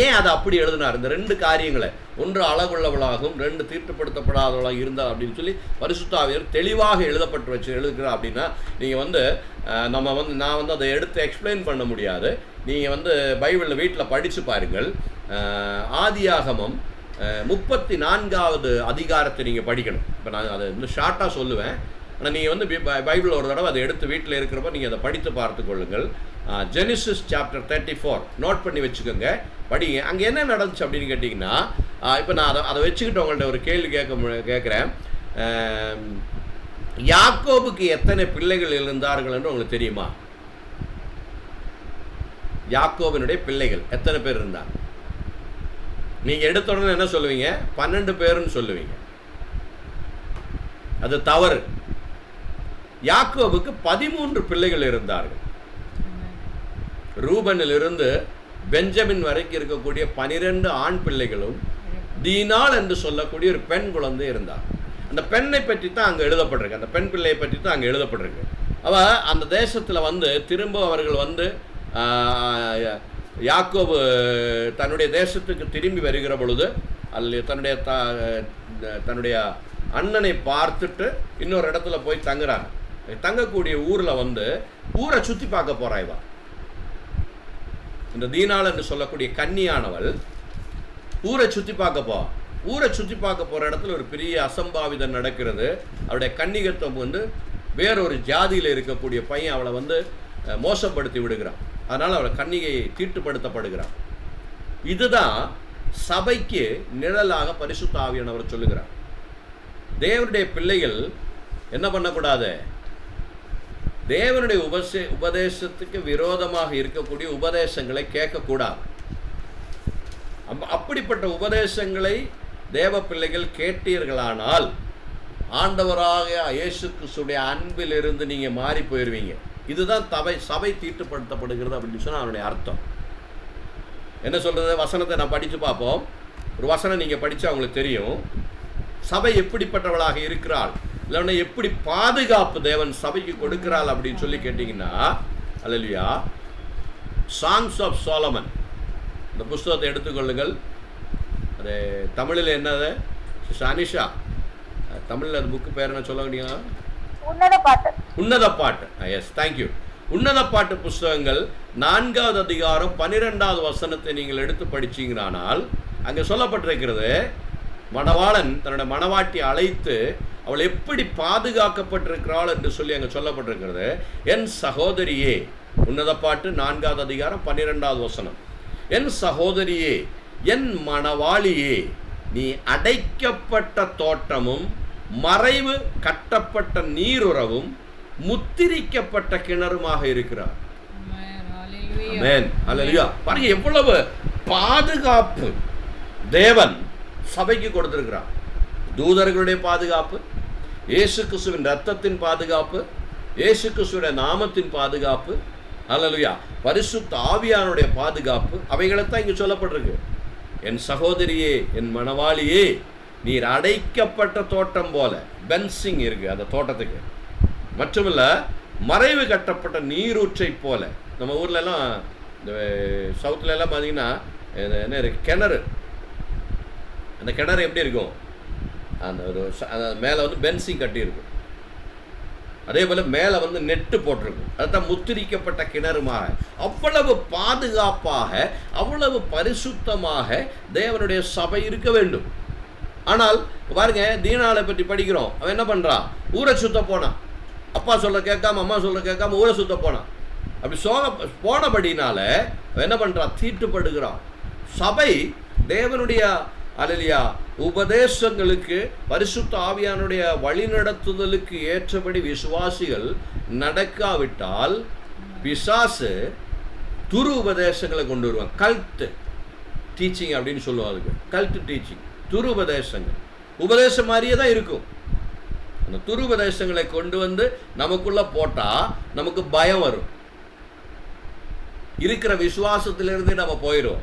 Speaker 2: ஏன் அதை அப்படி எழுதினார்? இந்த 2 காரியங்களை, ஒன்று அழகுள்ளவளாகவும் 2 தீட்டுப்படுத்தப்படாதவளாக இருந்தால் அப்படின்னு சொல்லி பரிசுத்த ஆவியானவர் தெளிவாக எழுதுகிறார். அப்படின்னா நீங்கள் நான் அதை எடுத்து எக்ஸ்பிளைன் பண்ண முடியாது. நீங்கள் பைபிளில் வீட்டில் படித்து பாருங்கள். ஆதியாகமம் 34வது அதிகாரத்தை நீங்கள் படிக்கணும். இப்போ நான் அதை இன்னும் ஷார்ட்டாக சொல்லுவேன். ஆனால் நீங்கள் பைபிள் ஒரு தடவை அதை எடுத்து வீட்டில் இருக்கிறப்ப நீங்கள் அதை படித்து பார்த்து கொள்ளுங்கள். ஜெனிசிஸ் சாப்டர் 34 நோட் பண்ணி வச்சுக்கோங்க, படிங்க. அங்கே என்ன நடந்துச்சு அப்படின்னு கேட்டிங்கன்னா, இப்போ நான் அதை வச்சுக்கிட்டு உங்கள்கிட்ட ஒரு கேள்வி கேட்குறேன். யாக்கோபுக்கு எத்தனை பிள்ளைகள் இருந்தார்கள் என்று உங்களுக்கு தெரியுமா? யாக்கோபினுடைய பிள்ளைகள் எத்தனை பேர் இருந்தாங்க? நீங்கள் எடுத்த உடனே என்ன சொல்லுவீங்க? 12 பேருன்னு சொல்லுவீங்க. அது தவறு. யாக்கோபுக்கு 13 பிள்ளைகள் இருந்தார்கள். ரூபனிலிருந்து பெஞ்சமின் வரைக்கும் இருக்கக்கூடிய 12 ஆண் பிள்ளைகளும் தீனாள் என்று சொல்லக்கூடிய ஒரு பெண் குழந்தை இருந்தார். அந்த பெண்ணை பற்றி தான் அங்கே எழுதப்பட்டிருக்கு, அந்த பெண் பிள்ளையை பற்றி தான் அங்கே எழுதப்பட்டிருக்கு. அவள் அந்த தேசத்தில் வந்து திரும்ப அவர்கள் வந்து யாக்கோபு தன்னுடைய தேசத்துக்கு திரும்பி வருகிற பொழுது அல்ல தன்னுடைய அண்ணனை பார்த்துட்டு இன்னொரு இடத்துல போய் தங்குறாங்க. தங்கக்கூடிய ஊரில் வந்து ஊரை சுற்றி பார்க்க போறாய்வா. இந்த தீனாள் என்று சொல்லக்கூடிய கன்னியானவள் ஊரை சுற்றி பார்க்க போகிற இடத்துல ஒரு பெரிய அசம்பாவிதம் நடக்கிறது. அவருடைய கன்னிகத்துவம் வந்து வேறொரு ஜாதியில் இருக்கக்கூடிய பையன் அவளை வந்து மோசப்படுத்தி விடுகிறான். அதனால் அவளை கன்னிகை தீட்டுப்படுத்தப்படுகிறான். இதுதான் சபைக்கு நிழலாக பரிசுத்த ஆவியானவர் சொல்லுகிறார். தேவனுடைய பிள்ளைகள் என்ன பண்ணக்கூடாது? தேவனுடைய உபதேசத்துக்கு விரோதமாக இருக்கக்கூடிய உபதேசங்களை கேட்கக்கூடாது. அப்படிப்பட்ட உபதேசங்களை தேவ பிள்ளைகள் கேட்டீர்களானால் ஆண்டவராக இயேசு கிறிஸ்துடைய அன்பிலிருந்து நீங்கள் மாறி போயிடுவீங்க. இதுதான் சபை தீட்டுப்படுத்தப்படுகிறது அப்படின்னு சொன்னால் அதனுடைய அர்த்தம் என்ன சொல்கிறது? வசனத்தை நான் படித்து பார்ப்போம். ஒரு வசனம் நீங்கள் படித்தா உங்களுக்கு தெரியும். சபை எப்படிப்பட்டவளாக இருக்கிறாள், இல்லைன்னா எப்படி பாதுகாப்பு தேவன் சபைக்கு கொடுக்கிறாள் அப்படின்னு சொல்லி கேட்டிங்கன்னா, அல்லேலூயா, சாங்ஸ் ஆஃப் சாலமன் இந்த புஸ்தகத்தை எடுத்துக்கொள்ளுங்கள். அது தமிழில் என்னது அனிஷா? தமிழில் அது புக்கு பேர் என்ன சொல்ல முடியுங்களா? உன்னத பாட்டு. Yes, thank you. உன்னத பாட்டு புஸ்தகங்கள் 4வது அதிகாரம் 12வது வசனத்தை நீங்கள் எடுத்து படிச்சீங்கன்னால் அங்கே சொல்லப்பட்டிருக்கிறது, மணவாளன் தன்னுடைய மணவாட்டி அழைத்து அவள் எப்படி பாதுகாக்கப்பட்டிருக்கிறாள் என்று சொல்லி அங்கே சொல்லப்பட்டிருக்கிறது. என் சகோதரியே, உன்னத பாட்டு 4வது அதிகாரம் 12வது வசனம், என் சகோதரியே, என் மணவாளியே, நீ அடைக்கப்பட்ட தோட்டமும் மறைவு கட்டப்பட்ட நீருறவும் முத்திரிக்கப்பட்ட கிணறுமாக இருக்கிறார். ஆமென், அல்லேலூயா. பாருங்க எவ்வளவு பாதுகாப்பு தேவன் சபைக்கு கொடுத்திருக்கிறார். தூதர்களுடைய பாதுகாப்பு, இயேசு கிறிஸ்துவின் இரத்தத்தின் பாதுகாப்பு, இயேசு கிறிஸ்துவின் நாமத்தின் பாதுகாப்பு, அல்லேலூயா, பரிசுத்த ஆவியானுடைய பாதுகாப்பு, அவைகளைத்தான் இங்கே சொல்லப்பட்டிருக்கு. என் சகோதரியே, என் மணவாளியே, நீர் அடைக்கப்பட்ட தோட்டம் போல, பென்சிங் இருக்கு அந்த தோட்டத்துக்கு, மட்டுமல்ல மறைவு கட்டப்பட்ட நீரூற்றை போல. நம்ம ஊர்ல எல்லாம் இந்த சவுத்துல எல்லாம் பார்த்தீங்கன்னா என்ன இருக்கு, கிணறு. அந்த கிணறு எப்படி இருக்கும்? அந்த ஒரு மேலே வந்து பென்சிங் கட்டி இருக்கும், அதே போல மேலே வந்து நெட்டு போட்டிருக்கும். அதுதான் முத்திரிக்கப்பட்ட கிணறுமாக. அவ்வளவு பாதுகாப்பாக, அவ்வளவு பரிசுத்தமாக தேவனுடைய சபை இருக்க வேண்டும். ஆனால் பாருங்க, தீனாளை பற்றி படிக்கிறோம். அவன் என்ன பண்றான்? ஊரை சுத்த போனான். அப்பா சொல்ல கேட்காம, அம்மா சொல்ல கேட்காம ஊரை சுத்த போனான். அப்படி போனபடினால அவன் என்ன பண்றான்? தீட்டுப்படுகிறான். சபை தேவனுடைய அல்லேலூயா உபதேசங்களுக்கு, பரிசுத்த ஆவியானுடைய வழிநடத்துதலுக்கு ஏற்றபடி விசுவாசிகள் நடக்காவிட்டால் பிசாசு துரு உபதேசங்களை கொண்டு வருவாங்க. கல்ட் டீச்சிங் அப்படின்னு சொல்லுவாங்க. அதுக்கு கல்ட் டீச்சிங், துரு உபதேசங்கள். உபதேசம் மாதிரியே தான் இருக்கும். அந்த துரு உபதேசங்களை கொண்டு வந்து நமக்குள்ள போட்டா நமக்கு பயம் வரும். இருக்கிற விசுவாசத்திலிருந்து நம்ம போயிடும்.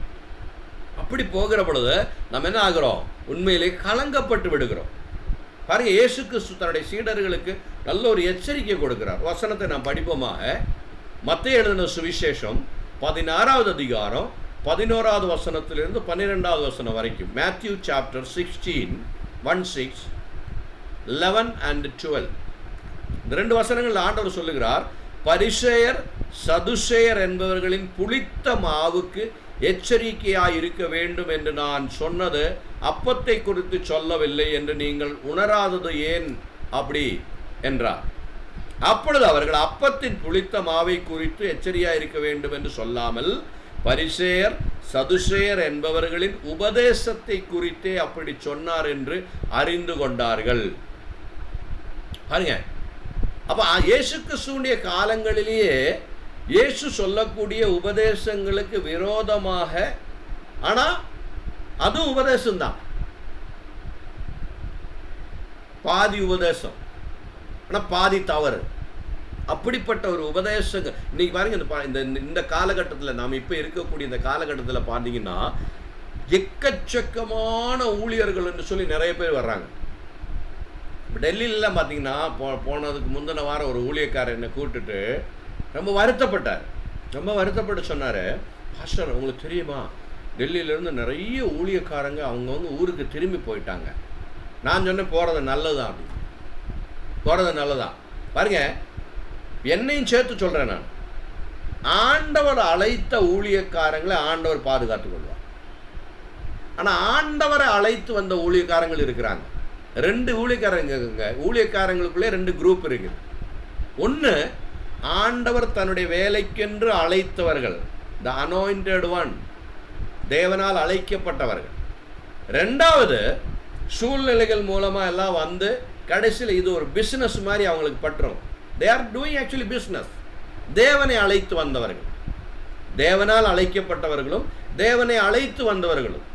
Speaker 2: அப்படி போகிற பொழுது நம்ம என்ன ஆகிறோம்? உண்மையிலே கலங்கப்பட்டு விடுகிறோம். பாருங்க, இயேசு கிறிஸ்து தன்னுடைய சீடர்களுக்கு நல்ல ஒரு எச்சரிக்கை கொடுக்கிறார். வசனத்தை நாம் படிப்போமாக. மத்தேயு எழுதின சுவிசேஷம் 16வது அதிகாரம் 11வது வசனத்திலிருந்து 12வது வசனம் வரைக்கும். Matthew chapter 16, 1-6, 11 and 12. இந்த 2 வசனங்கள் ஆண்டவர் சொல்லுகிறார், பரிசேயர் சதுசேயர் என்பவர்களின் புளித்த மாவுக்கு எச்சரிக்கையாய் இருக்க வேண்டும் என்று நான் சொன்னது அப்பத்தை குறித்து சொல்லவில்லை என்று நீங்கள் உணராதது ஏன் அப்படி என்றார். அப்பொழுது அவர்கள் அப்பத்தின் புளித்த மாவை குறித்து எச்சரிக்கையாய் இருக்க வேண்டும் என்று சொல்லாமல் பரிசேயர் சதுசேயர் என்பவர்களின் உபதேசத்தை குறித்தே அப்படி சொன்னார் என்று அறிந்து கொண்டார்கள். பாருங்க, அப்ப இயேசு கிறிஸ்துவினுடைய காலங்களிலேயே இயேசு சொல்லக்கூடிய உபதேசங்களுக்கு விரோதமாக, ஆனா அதுவும் உபதேசம்தான், பாதி உபதேசம், ஆனா பாதி தவறு. அப்படிப்பட்ட ஒரு உபதேசங்கள் இன்னைக்கு பாருங்க. இந்த காலகட்டத்தில் நாம் இப்போ இருக்கக்கூடிய இந்த காலகட்டத்தில் பார்த்தீங்கன்னா எக்கச்சக்கமான ஊழியர்கள் என்று சொல்லி நிறைய பேர் வர்றாங்க. டெல்லியிலாம் பார்த்தீங்கன்னா போனதுக்கு முந்தின வாரம் ஒரு ஊழியக்காரர் என்னை கூப்பிட்டுட்டு ரொம்ப வருத்தப்பட்டு சொன்னார், பாஸ்டர் உங்களுக்கு தெரியுமா, டெல்லியிலேருந்து நிறைய ஊழியக்காரங்க அவங்க ஊருக்கு திரும்பி போயிட்டாங்க. நான் சொன்னேன் போகிறது நல்லதுதான் அப்படின்னு. போகிறது நல்லதான். பாருங்க, என்னையும் சேர்த்து சொல்கிறேன். நான் ஆண்டவர் அழைத்த ஊழியக்காரங்களை ஆண்டவர் பாதுகாத்து கொள்வார். ஆனால் ஆண்டவரை அழைத்து வந்த ஊழியக்காரங்கள் இருக்கிறாங்க. 2 ஊழியக்காரங்களுக்குள்ளே 2 குரூப் இருக்குது. ஒன்று, ஆண்டவர் தன்னுடைய வேலைக்கென்று அழைத்தவர்கள், த அனாயிண்டட் ஒன், தேவனால் அழைக்கப்பட்டவர்கள். 2வது, சூழ்நிலைகள் மூலமாக எல்லாம் வந்து கடைசியில் இது ஒரு பிஸ்னஸ் மாதிரி அவங்களுக்கு பற்றும். They are doing actually business. தேவனை அழைத்து வந்தவர்கள், தேவனால் அழைக்கப்பட்டவர்களும் தேவனை அழைத்து வந்தவர்களும்.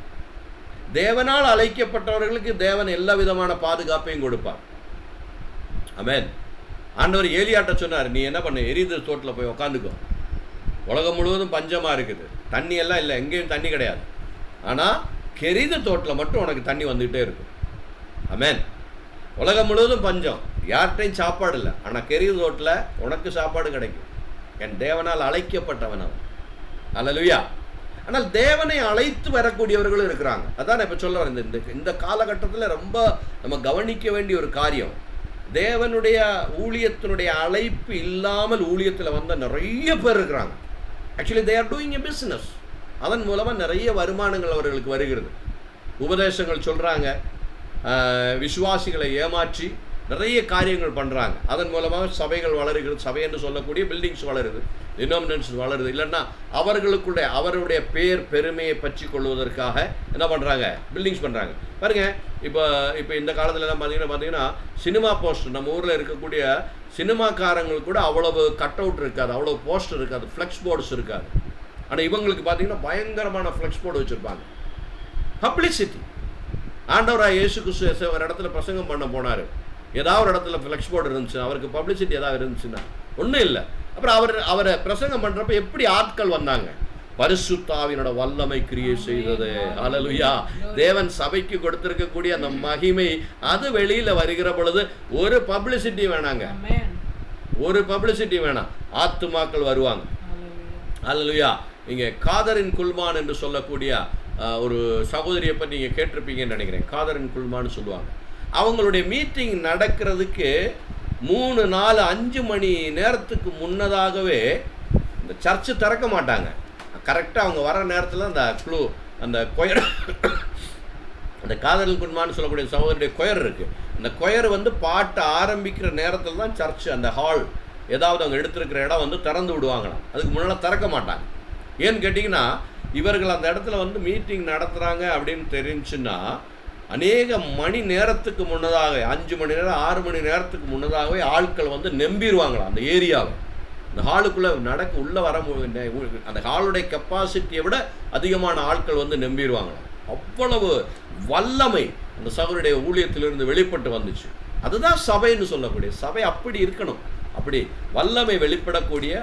Speaker 2: தேவனால் அழைக்கப்பட்டவர்களுக்கு தேவன் எல்லா விதமான பாதுகாப்பையும் கொடுப்பார். ஆமென். ஆண்டவர் ஏலியாட்ட சொன்னார், நீ என்ன பண்ண, எரித தோட்டில் போய் உக்காந்துக்கோ, உலகம் முழுவதும் பஞ்சமாக இருக்குது, தண்ணி எல்லாம் இல்லை, எங்கேயும் தண்ணி கிடையாது, ஆனால் கெரித தோட்டில் மட்டும் உனக்கு தண்ணி வந்துகிட்டே இருக்கும். ஆமென். உலகம் முழுவதும் பஞ்சம், யார்கிட்டையும் சாப்பாடு இல்லை, ஆனால் கெரித தோட்டில் உனக்கு சாப்பாடு கிடைக்கும். என் தேவனால் அழைக்கப்பட்டவன் அவன். அல்லேலூயா. ஆனால் தேவனை அழைத்து வரக்கூடியவர்களும் இருக்கிறாங்க. அதான் நான் இப்போ சொல்ல வரேன். இந்த காலகட்டத்தில் ரொம்ப நம்ம கவனிக்க வேண்டிய ஒரு காரியம், தேவனுடைய ஊழியத்தினுடைய அழைப்பு இல்லாமல் ஊழியத்தில் வந்த நிறைய பேர் இருக்கிறாங்க. Actually they are doing a business. அதன் மூலமாக நிறைய வருமானங்கள் அவர்களுக்கு வருகிறது. உபதேசங்கள் சொல்கிறாங்க, விசுவாசிகளை ஏமாற்றி நிறைய காரியங்கள் பண்ணுறாங்க. அதன் மூலமாக சபைகள் வளருகிறது. சபை என்று சொல்லக்கூடிய பில்டிங்ஸ் வளருது, டினாமினேஷன்ஸ் வளருது. இல்லைன்னா அவருடைய பேர் பெருமையை பற்றி கொள்வதற்காக என்ன பண்ணுறாங்க, பில்டிங்ஸ் பண்ணுறாங்க. பாருங்க, இப்போ இந்த காலத்துலலாம் பார்த்தீங்கன்னா சினிமா போஸ்டர், நம்ம ஊரில் இருக்கக்கூடிய சினிமாக்காரங்களுக்கு கூட அவ்வளவு கட் அவுட் இருக்காது, அவ்வளோ போஸ்டர் இருக்காது, ஃப்ளெக்ஸ் போர்ட்ஸ் இருக்காது. ஆனால் இவங்களுக்கு பார்த்தீங்கன்னா பயங்கரமான ஃப்ளெக்ஸ் போர்டு வச்சுருப்பாங்க. பப்ளிசிட்டி. ஆண்டவராக இயேசு கிறிஸ்து ஒரு இடத்துல பிரசங்கம் பண்ண போனார், ஏதாவது ஒரு இடத்துல ஃப்ளெக்ஸ் போர்டு இருந்துச்சுன்னா, அவருக்கு பப்ளிசிட்டி ஏதாவது இருந்துச்சுன்னா ஒன்றும் இல்லை. அப்புறம் அவரை பிரசங்கம் பண்ணுறப்ப எப்படி ஆட்கள் வந்தாங்க, பரிசுத்த ஆவியோட வல்லமை கிரியை செய்தது. அல்லேலூயா. தேவன் சபைக்கு கொடுத்திருக்கக்கூடிய அந்த மகிமை அது வெளியில் வருகிற பொழுது ஒரு பப்ளிசிட்டி வேணாங்க, ஒரு பப்ளிசிட்டி வேணாம், ஆத்துமாக்கள் வருவாங்க. அல்லேலூயா. இங்கே காதரின் குல்மான் என்று சொல்லக்கூடிய ஒரு சகோதரியை பற்றி நீங்கள் கேட்டிருப்பீங்கன்னு நினைக்கிறேன். காதரின் குல்மான்னு சொல்லுவாங்க. அவங்களுடைய மீட்டிங் நடக்கிறதுக்கு 3, 4, 5 மணி நேரத்துக்கு முன்னதாகவே இந்த சர்ச்சு திறக்க மாட்டாங்க. கரெக்டாக அவங்க வர நேரத்தில் அந்த கொயர், அந்த காதரின் குல்மான்னு சொல்லக்கூடிய சகோதரியுடைய கொயர் இருக்குது. அந்த கொயர் வந்து பாட்டு ஆரம்பிக்கிற நேரத்தில் தான் சர்ச்சு, அந்த ஹால் ஏதாவது அவங்க எடுத்துருக்கிற இடம் வந்து திறந்து விடுவாங்களாம். அதுக்கு முன்னால் திறக்க மாட்டாங்க. ஏன்னு கேட்டிங்கன்னா, இவர்கள் அந்த இடத்துல வந்து மீட்டிங் நடத்துகிறாங்க அப்படின்னு தெரிஞ்சுன்னா அநேக மணி நேரத்துக்கு முன்னதாக, 5 மணி நேரம் 6 மணி நேரத்துக்கு முன்னதாகவே ஆட்கள் வந்து நம்பிடுவாங்களாம் அந்த ஏரியாவை. அந்த ஹாலுக்குள்ளே உள்ளே வர அந்த ஹாலுடைய கெப்பாசிட்டியை விட அதிகமான ஆட்கள் வந்து நம்பிடுவாங்களாம். அவ்வளவு வல்லமை அந்த சகோதரருடைய ஊழியத்திலிருந்து வெளிப்பட்டு வந்துச்சு. அதுதான் சபைன்னு சொல்லக்கூடிய சபை. அப்படி இருக்கணும், அப்படி வல்லமை வெளிப்படக்கூடிய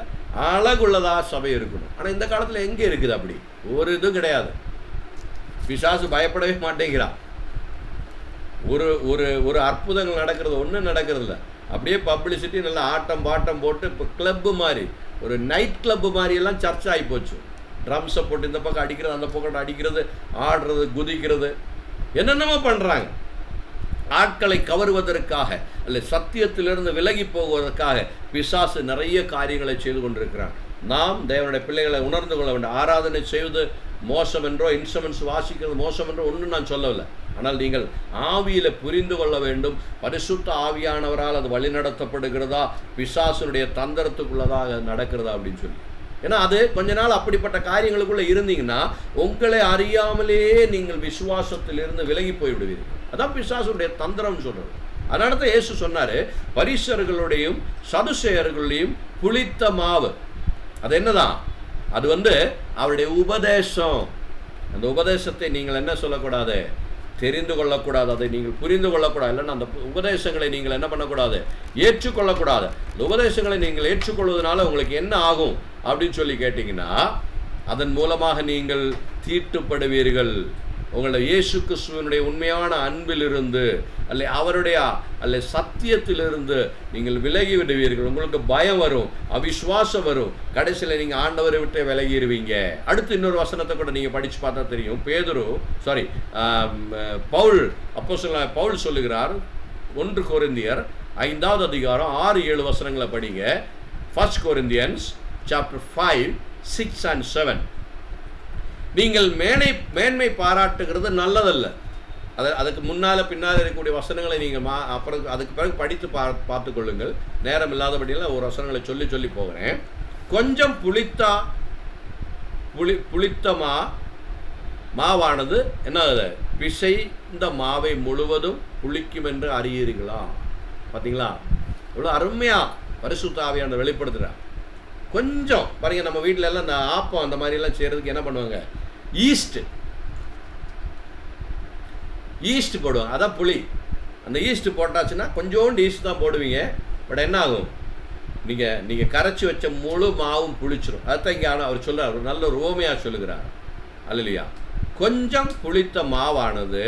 Speaker 2: அழகுள்ளதாக சபை இருக்கணும். ஆனால் இந்த காலத்தில் எங்கே இருக்குது அப்படி? ஒரு இதுவும் கிடையாது. பிசாசு பயப்படவே மாட்டேங்கிறான். ஒரு அற்புதங்கள் நடக்கிறது ஒன்றும் நடக்கிறது இல்லை. அப்படியே பப்ளிசிட்டி, நல்லா ஆட்டம் பாட்டம் போட்டு இப்போ கிளப்பு மாதிரி, ஒரு நைட் கிளப்பு மாதிரியெல்லாம் சர்ச் ஆகி போச்சு. ட்ரம்ஸை போட்டு இந்த பக்கம் அடிக்கிறது, அந்த பக்கம் அடிக்கிறது, ஆடுறது, குதிக்கிறது, என்னென்னமோ பண்ணுறாங்க. ஆட்களை கவருவதற்காக அல்ல சத்தியத்திலிருந்து விலகி போவதற்காக பிசாசு நிறைய காரியங்களை செய்து கொண்டிருக்கிறான். நாம் தேவனுடைய பிள்ளைகளை உணர்ந்து கொள்ள வேண்டும். ஆராதனை செய்வது மோசம் என்றோ, இன்ஸ்ட்ருமெண்ட்ஸ் வாசிக்கிறது மோசம் என்றோ ஒன்றும் நான் சொல்லவில்லை. ஆனால் நீங்கள் ஆவியில் புரிந்து கொள்ள வேண்டும், பரிசுத்த ஆவியானவரால் அது வழிநடத்தப்படுகிறதா, பிசாசுடைய தந்திரத்துக்குள்ளதாக நடக்கிறதா அப்படின்னு சொல்லி. ஏன்னா அது கொஞ்ச நாள் அப்படிப்பட்ட காரியங்களுக்குள்ள இருந்தீங்கன்னா உங்களை அறியாமலே நீங்கள் விசுவாசத்திலிருந்து விலகி போய் விடுவீர்கள். அதான் பிசாசுடைய தந்திரம் சொல்றது. அதனால தான் இயேசு சொன்னாரு, பரிசேயர்களுடையும் சதுசேயர்களுடையும் புளித்த மாவு. அது என்னதான்? அது அவருடைய உபதேசம். அந்த உபதேசத்தை நீங்கள் என்ன சொல்லக்கூடாது? தெரிந்து கொள்ளக்கூடாது. அதை நீங்கள் புரிந்து கொள்ளக்கூடாது. இல்லைன்னா அந்த உபதேசங்களை நீங்கள் என்ன பண்ணக்கூடாது? ஏற்றுக்கொள்ளக்கூடாது. அந்த உபதேசங்களை நீங்கள் ஏற்றுக்கொள்வதனால உங்களுக்கு என்ன ஆகும் அப்படின்னு சொல்லி கேட்டிங்கன்னா, அதன் மூலமாக நீங்கள் தீட்டுப்படுவீர்கள். உங்களை இயேசு கிறிஸ்துவினுடைய உண்மையான அன்பிலிருந்து அவருடைய சத்தியத்திலிருந்து நீங்கள் விலகி விடுவீர்கள். உங்களுக்கு பயம் வரும், அவிசுவாசம் வரும். கடைசியில் நீங்கள் ஆண்டவரை விட்டு விலகிடுவீங்க. அடுத்து இன்னொரு வசனத்தை கூட நீங்கள் படித்து பார்த்தா தெரியும். பவுல் சொல்லுகிறார், 1 கொரிந்தியர் 5வது அதிகாரம் 6-7 வசனங்களை படிங்க. 1 Corinthians chapter 5, 6 and 7. நீங்கள் மேன்மை பாராட்டுகிறது நல்லதல்ல. அதுக்கு முன்னால் பின்னால் இருக்கக்கூடிய வசனங்களை நீங்கள் அப்புறம் அதுக்கு பிறகு படித்து பார்த்து கொள்ளுங்கள். நேரம் இல்லாதபடியில் ஒரு வசனங்களை சொல்லி போகிறேன். கொஞ்சம் புளித்த மாவானது என்னது? பிசைந்த மாவை முழுவதும் புளிக்கும் என்று அறியீர்களா? பார்த்தீங்களா? இவ்வளோ அருமையாக பரிசுத்த ஆவியானவர் வெளிப்படுத்துகிறார். கொஞ்சம் பாருங்க, நம்ம வீட்டில எல்லாம் இந்த ஆப்பம் அந்த மாதிரி எல்லாம் செய்யறதுக்கு என்ன பண்ணுவாங்க? ஈஸ்ட் போடுவாங்க. அதான் புளி. அந்த ஈஸ்ட் போட்டாச்சுன்னா கொஞ்சோண்டு ஈஸ்ட் தான் போடுவீங்க. பட் என்ன ஆகும்? நீங்கள் கரைச்சி வச்ச முழு மாவும் புளிச்சிடும். அதுதான் இங்கே அவர் சொல்கிறார், ஒரு நல்ல ஒரு உவமையாக சொல்லுகிறார். அல்லையா? கொஞ்சம் புளித்த மாவானது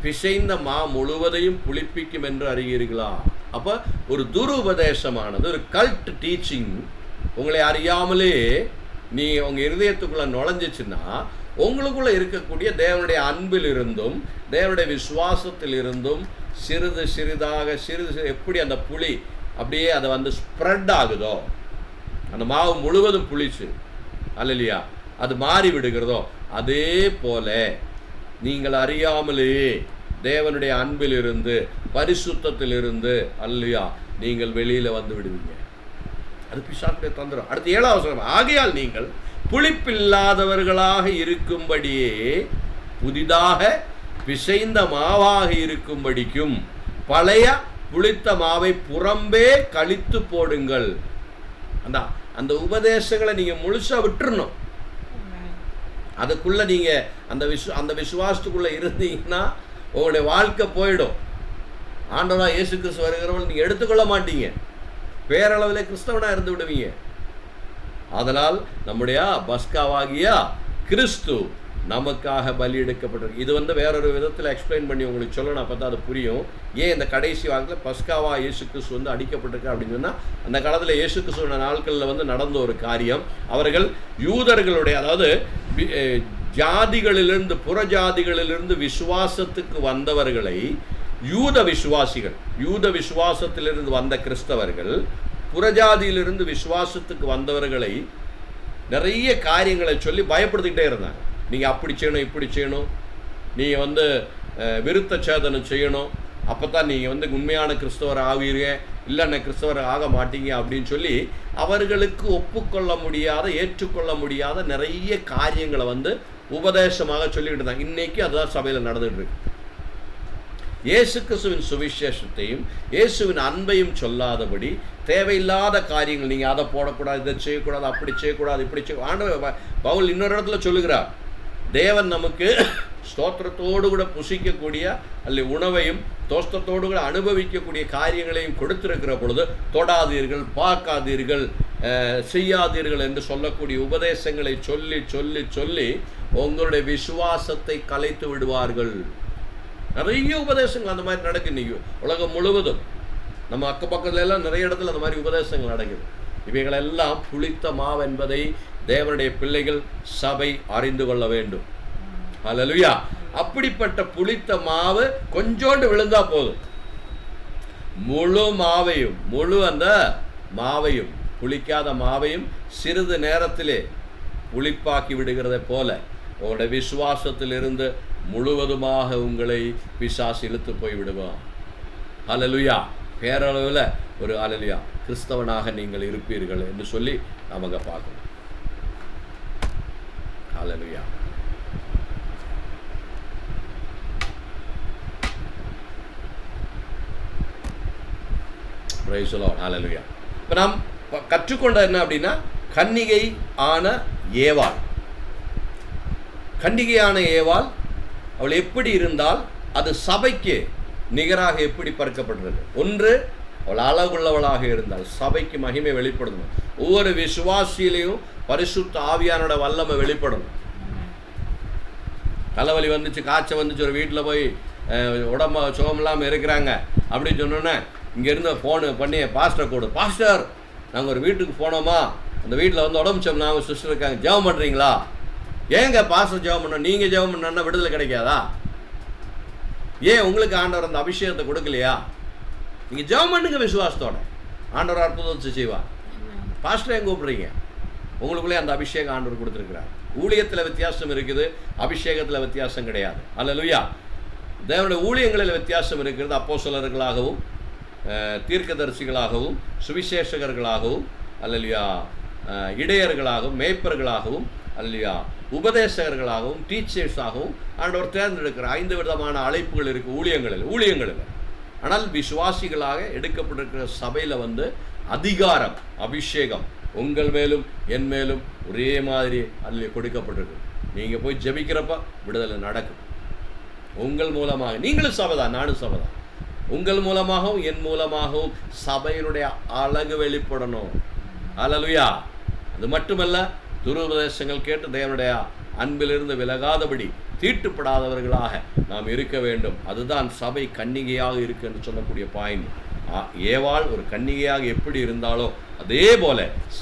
Speaker 2: பிசைந்த மா முழுவதையும் புளிப்பிக்கும் என்று அறிகிறீர்களா? அப்போ ஒரு துருபதேசமானது, ஒரு கல்ட் டீச்சிங் உங்களை அறியாமலே உங்கள் இருதயத்துக்குள்ளே நுழைஞ்சிச்சுன்னா, உங்களுக்குள்ளே இருக்கக்கூடிய தேவனுடைய அன்பில் இருந்தும் தேவனுடைய விசுவாசத்தில் இருந்தும் சிறிது எப்படி அந்த புளி அப்படியே அதை ஸ்ப்ரெட் ஆகுதோ, அந்த மாவு முழுவதும் புளிச்சு அல்லையா அது மாறி விடுகிறதோ, அதே போல நீங்கள் அறியாமலே தேவனுடைய அன்பில் இருந்து பரிசுத்தத்தில் இருந்து அல்லையா நீங்கள் வெளியில் வந்து விடுவீங்க. அது பிசாசுடைய தந்திரம். அடுத்து 7வது வசனம், ஆகையால் நீங்கள் புளிப்பில்லாதவர்களாக இருக்கும்படியே புதிதாக பிசைந்த மாவாக இருக்கும்படிக்கும் பழைய புளித்த மாவை புறம்பே கழித்து போடுங்கள். அந்த உபதேசங்களை நீங்க முழுசா விட்டுறணும். அதுக்குள்ள நீங்க அந்த விசுவாசத்துக்குள்ள இருந்தீங்கன்னா உங்களுடைய வாழ்க்கை போயிடும். ஆண்டவராக இயேசு கிறிஸ்து வருகிறவர்கள் நீங்க எடுத்துக்கொள்ள மாட்டீங்க. பேரளவில் கிறிஸ்தவனா இருந்து விடுவீங்க. அதனால் நம்முடைய பஸ்காவாகிய கிறிஸ்து நமக்காக பலி எடுக்கப்பட்டிருக்கு. இது வேறொரு விதத்தில் எக்ஸ்பிளைன் பண்ணி உங்களுக்கு சொல்லணும், அப்போ தான் அது புரியும். ஏன் இந்த கடைசி வாரத்தில் பஸ்காவா இயேசு கிறிஸ்து அடிக்கப்பட்டிருக்கு அப்படின்னு சொன்னால், அந்த காலத்தில் இயேசு கிறிஸ்துவ நாட்களில் நடந்த ஒரு காரியம். அவர்கள் யூதர்களுடைய, அதாவது ஜாதிகளிலிருந்து புறஜாதிகளிலிருந்து விசுவாசத்துக்கு வந்தவர்களை யூத விசுவாசத்திலிருந்து வந்த கிறிஸ்தவர்கள் புறஜாதியிலிருந்து விசுவாசத்துக்கு வந்தவர்களை நிறைய காரியங்களை சொல்லி பயப்படுத்திக்கிட்டே இருந்தாங்க. நீங்கள் அப்படி செய்யணும், இப்படி செய்யணும், நீங்கள் விருத்த சேதனம் செய்யணும், அப்போ தான் நீங்கள் உண்மையான கிறிஸ்தவர் ஆவீங்க, இல்லைன்னா கிறிஸ்தவர் ஆக மாட்டீங்க அப்படின்னு சொல்லி அவர்களுக்கு ஒப்புக்கொள்ள முடியாத, ஏற்றுக்கொள்ள முடியாத நிறைய காரியங்களை உபதேசமாக சொல்லிக்கிட்டு இருந்தாங்க. இன்னைக்கு அதுதான் சபையில் நடந்துகிட்டு இருக்கு. இயேசு கிறிஸ்துவின் சுவிசேஷத்தையும் இயேசுவின் அன்பையும் சொல்லாதபடி தேவையில்லாத காரியங்கள், நீங்கள் அதை போடக்கூடாது, இதை செய்யக்கூடாது, அப்படி செய்யக்கூடாது, இப்படி செய்ய. பவுல் இன்னொரு இடத்துல சொல்லுகிறார், தேவன் நமக்கு ஸ்தோத்திரத்தோடு கூட புசிக்கக்கூடிய உணவையும் தோஸ்தத்தோடு கூட அனுபவிக்கக்கூடிய காரியங்களையும் கொடுத்திருக்கிற பொழுது தொடாதீர்கள், பார்க்காதீர்கள், செய்யாதீர்கள் என்று சொல்லக்கூடிய உபதேசங்களை சொல்லி சொல்லி சொல்லி உங்களுடைய விசுவாசத்தை கலைத்து விடுவார்கள். நிறைய உபதேசங்கள் அந்த மாதிரி நடக்குது இன்னைக்கு உலகம் முழுவதும். நம்ம அக்கப்பக்கத்துல எல்லாம் நிறைய இடத்துல அந்த மாதிரி உபதேசங்கள் நடக்குது. இவைகளெல்லாம் புளித்த மாவு என்பதை தேவனுடைய பிள்ளைகள் சபை அறிந்து கொள்ள வேண்டும். அல்லேலூயா. அப்படிப்பட்ட புளித்த மாவு கொஞ்சோண்டு விழுந்தா போதும், முழு அந்த மாவையும், புளிக்காத மாவையும் சிறிது நேரத்திலே புளிப்பாக்கி விடுகிறதை போல உங்களுடைய விசுவாசத்திலிருந்து முழுவதுமாக உங்களை பிசாசு இழுத்து போய் விடுவான். அல்லேலூயா. பேரளவில் ஒரு அல்லேலூயா கிறிஸ்தவனாக நீங்கள் இருப்பீர்கள் என்று சொல்லி நாம் அங்கே பார்க்கணும். Hallelujah. Praise the lord. Hallelujah. இப்போ நாம் கற்றுக்கொண்ட என்ன அப்படின்னா, கன்னிகை ஆன ஏவாள். கன்னிகையான ஏவாள் அவள் எப்படி இருந்தால் அது சபைக்கு நிகராக எப்படி பார்க்கப்படுறது? ஒன்று, அவள் அழகுள்ளவளாக இருந்தால் சபைக்கு மகிமை வெளிப்படணும். ஒவ்வொரு விசுவாசியிலையும் பரிசுத்த ஆவியானோட வல்லமை வெளிப்படணும். தலைவலி வந்துச்சு, காய்ச்சல் வந்துச்சு, ஒரு வீட்டில் போய் உடம்ப சுகம் இல்லாமல் இருக்கிறாங்க அப்படின்னு சொன்னோன்னே இங்கேருந்து ஃபோனு பண்ணி பாஸ்டரை கூடு, பாஸ்டர் நாங்கள் ஒரு வீட்டுக்கு போனோமா, அந்த வீட்டில் வந்து உடம்பு சுகம் நாங்கள் சிஸ்டர் இருக்காங்க, ஜெபம் பண்ணுறீங்களா? ஏங்க பாஸ்டர் ஜெபம் பண்ணோம், நீங்கள் ஜெபம் பண்ணா விடுதலை கிடைக்காதா? ஏன் உங்களுக்கு ஆண்டவர் அந்த அபிஷேகத்தை கொடுக்கலையா? நீங்கள் ஜெபம் பண்ணுங்க விசுவாசத்தோட, ஆண்டவர் அற்புதத்தை செய்வார். பாஸ்டர் ஏன் கூப்பிடுறீங்க? உங்களுக்குள்ளே அந்த அபிஷேகம் ஆண்டவர் கொடுத்துருக்கிறார். ஊழியத்தில் வித்தியாசம் இருக்குது, அபிஷேகத்தில் வித்தியாசம் கிடையாது. அல்லேலூயா. தேவனுடைய ஊழியங்களில் வித்தியாசம் இருக்கிறது. அப்போஸ்தலர்களாகவும் தீர்க்கதரிசிகளாகவும் சுவிசேஷகர்களாகவும் அல்லேலூயா இடையர்களாகவும் மேய்ப்பர்களாகவும் அல்லேலூயா உபதேசகர்களாகவும் டீச்சர்ஸாகவும் ஆண்டவர் தேர்ந்தெடுக்கிற 5 விதமான அழைப்புகள் இருக்குது ஊழியங்களில். ஆனால் விசுவாசிகளாக எடுக்கப்பட்டிருக்கிற சபையில் வந்து அதிகாரம் அபிஷேகம் உங்கள் மேலும் என் மேலும் ஒரே மாதிரி அதில் கொடுக்கப்பட்டிருக்கு. நீங்கள் போய் ஜெபிக்கிறப்ப விடுதலை நடக்கும். உங்கள் மூலமாக, நீங்களும் சபைதான், நானும் சபைதான், உங்கள் மூலமாகவும் என் மூலமாகவும் சபையினுடைய அழகு வெளிப்படணும். அல்லேலூயா. அது மட்டுமல்ல, துருபதேசங்கள் கேட்டு தேவனுடைய அன்பிலிருந்து விலகாதபடி தீட்டுப்படாதவர்களாக நாம் இருக்க வேண்டும். அதுதான் சபை கன்னிகையாக இருக்கு என்று சொல்லக்கூடிய பாயிண்ட். ஏவாள் ஒரு கன்னிகையாக எப்படி இருந்தாலோ அதே போல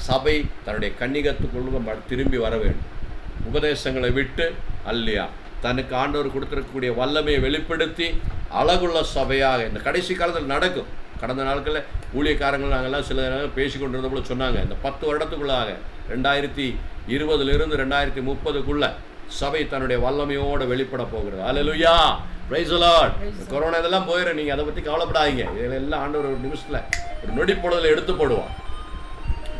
Speaker 2: சபை தன்னுடைய கன்னிகத்துக்குள்ள திரும்பி வர வேண்டும். உபதேசங்களை விட்டு அல்லையா தனக்கு ஆண்டவர் கொடுத்திருக்கக்கூடிய வல்லமையை வெளிப்படுத்தி அழகுள்ள சபையாக இந்த கடைசி காலத்தில் நடக்கும். கடந்த நாட்களில் ஊழியக்காரங்கள் நாங்கள்லாம் சில நேரம் பேசி கொண்டிருந்த போல சொன்னாங்க, இந்த 10 வருடத்துக்குள்ளாக 2020 2030 சபை தன்னுடைய வல்லமையோடு வெளிப்பட போகிறது. Alleluia. Praise the lord. Corona இதெல்லாம் போயிடும், நீங்கள் அதை பற்றி கவலைப்படாதீங்க. இதெல்லாம் ஆண்டவர் ஒரு நிமிஷத்தில் ஒரு நொடிப்பொழுதில் எடுத்து போடுவார்.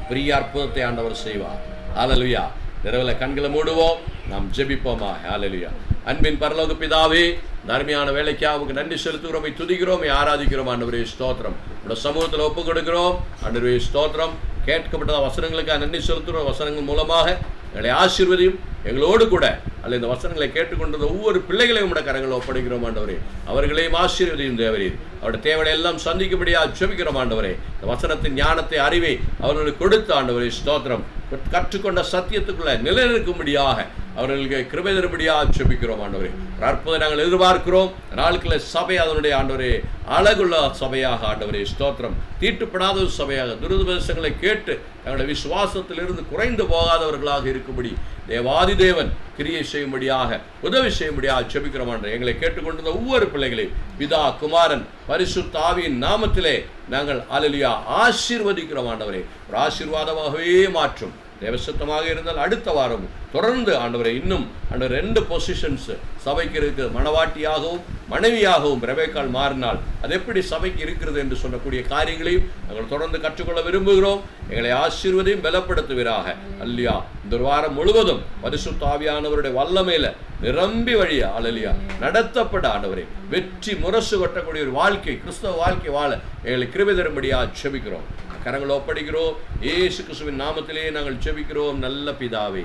Speaker 2: பெரிய அற்புதத்தை ஆண்டவர் செய்வார். அல்லேலூயா. இரவில் கண்களை மூடுவோம், நாம் ஜெபிப்போமா. அல்லேலூயா. அன்பின் பரலோக பிதாவே, தர்மியான வேலைக்காக நன்றி செலுத்துகிறோம், துதிக்கிறோம், ஆராதிக்கிறோம். ஆண்டவரே ஸ்தோத்திரம். உங்களோட சமூகத்தில் ஒப்பு கொடுக்கிறோம். ஆண்டவரே ஸ்தோத்திரம். கேட்கப்பட்ட வசனங்களுக்காக நன்றி செலுத்துகிறோம். வசனங்கள் மூலமாக எங்களை ஆசீர்வதியும். எங்களோடு கூட அல்ல இந்த வசனங்களை கேட்டுக்கொண்டிருந்த ஒவ்வொரு பிள்ளைகளையும் உடைய கரங்களை ஒப்படைக்கிறோம் ஆண்டவரே. அவர்களையும் ஆசீர்வதியும் தேவரீர். அவருடைய தேவையை எல்லாம் சந்திக்கும்படியாக ஜெபிக்கிறோம் ஆண்டவரே. இந்த வசனத்தின் ஞானத்தை அறிவை அவர்களுக்கு கொடுத்த ஆண்டவரே ஸ்தோத்திரம். கற்றுக்கொண்ட சத்தியத்துக்குள்ள நிலைநிற்கும்படியாக அவர்களுக்கு கிருபை தரும்படியாக ஜெபிக்கிறோம் ஆண்டவரே. அற்புதம் நாங்கள் எதிர்பார்க்கிறோம். நாளுக்குள்ள சபை அதனுடைய ஆண்டவரே அழகுள்ள சபையாக ஆண்டவரே ஸ்தோத்திரம். தீட்டுப்படாத ஒரு சபையாக துருபதேசங்களை கேட்டு தங்களுடைய விசுவாசத்திலிருந்து குறைந்து போகாதவர்களாக இருக்கும்படி தேவாதி தேவன் கிரியை செய்யும்படியாக உதவி செய்யும்படியாக ஜெபிக்கிறோம் ஆண்டவரே. எங்களை கேட்டுக்கொண்டிருந்த ஒவ்வொரு பிள்ளைகளையும் பிதா குமாரன் பரிசுத்த ஆவியின் நாமத்திலே நாங்கள் அல்லேலூயா ஆசீர்வதிக்கிறோம் ஆண்டவரே. ஒரு ஆசீர்வாதமாகவே மாற்றும். தேவசத்தமாக இருந்தால் அடுத்த வாரம் தொடர்ந்து ஆண்டவரை இன்னும் ஆண்டவர் 2 பொசிஷன்ஸ் சபைக்கு இருக்கு. மணவாட்டியாகவும் மனைவியாகவும் ரெபெக்காள் மாறினால் அது எப்படி சபைக்கு இருக்கிறது என்று சொல்லக்கூடிய காரியங்களையும் நாங்கள் தொடர்ந்து கற்றுக்கொள்ள விரும்புகிறோம். எங்களை ஆசீர்வதியும் பலப்படுத்துவீராக. அல்லேலூயா. இந்த ஒரு வாரம் முழுவதும் பரிசுத்த ஆவியானவருடைய வல்லமையில நிரம்பி வழியா அல்லேலூயா நடத்தப்பட ஆண்டவரே வெற்றி முரசு கொட்டக்கூடிய ஒரு வாழ்க்கை, கிறிஸ்தவ வாழ்க்கை வாழ எங்களை கிருபை தரும்படியாக ஜெபிக்கிறோம். கரங்களை ஒப்படைக்கிறோம். இயேசு கிறிஸ்துவின் நாமத்திலே நாங்கள் ஜெபிக்கிறோம் நல்ல பிதாவே.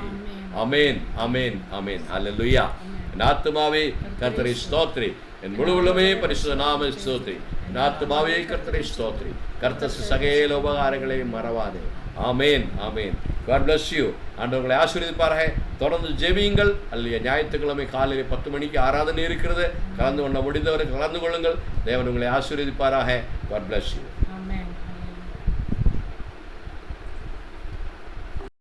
Speaker 2: ஆமென், ஆமென், ஆமென். அல்லேலூயா. என் ஆத்துமாவே கர்த்தரை ஸ்தோத்திரி, என் முழு உள்ளமே பரிசுத்த நாம ஸ்தோத்திரி. என் ஆத்துமாவே கர்த்தரை ஸ்தோத்திரி, கர்த்தர் சகல உபகாரங்களை மறவாதே. ஆமென், ஆமென். God bless you. ஆண்டவர்களை ஆசீர்வதிப்பாராக. தொடர்ந்து ஜெபியுங்கள். அல்லையா ஞாயிற்றுக்கிழமை காலையில் 10 மணிக்கு ஆராதனை இருக்கிறது. கலந்து கொள்ள முடிந்தவரை கலந்து கொள்ளுங்கள். தேவன் உங்களை ஆசீர்வதிப்பாராக. God bless you.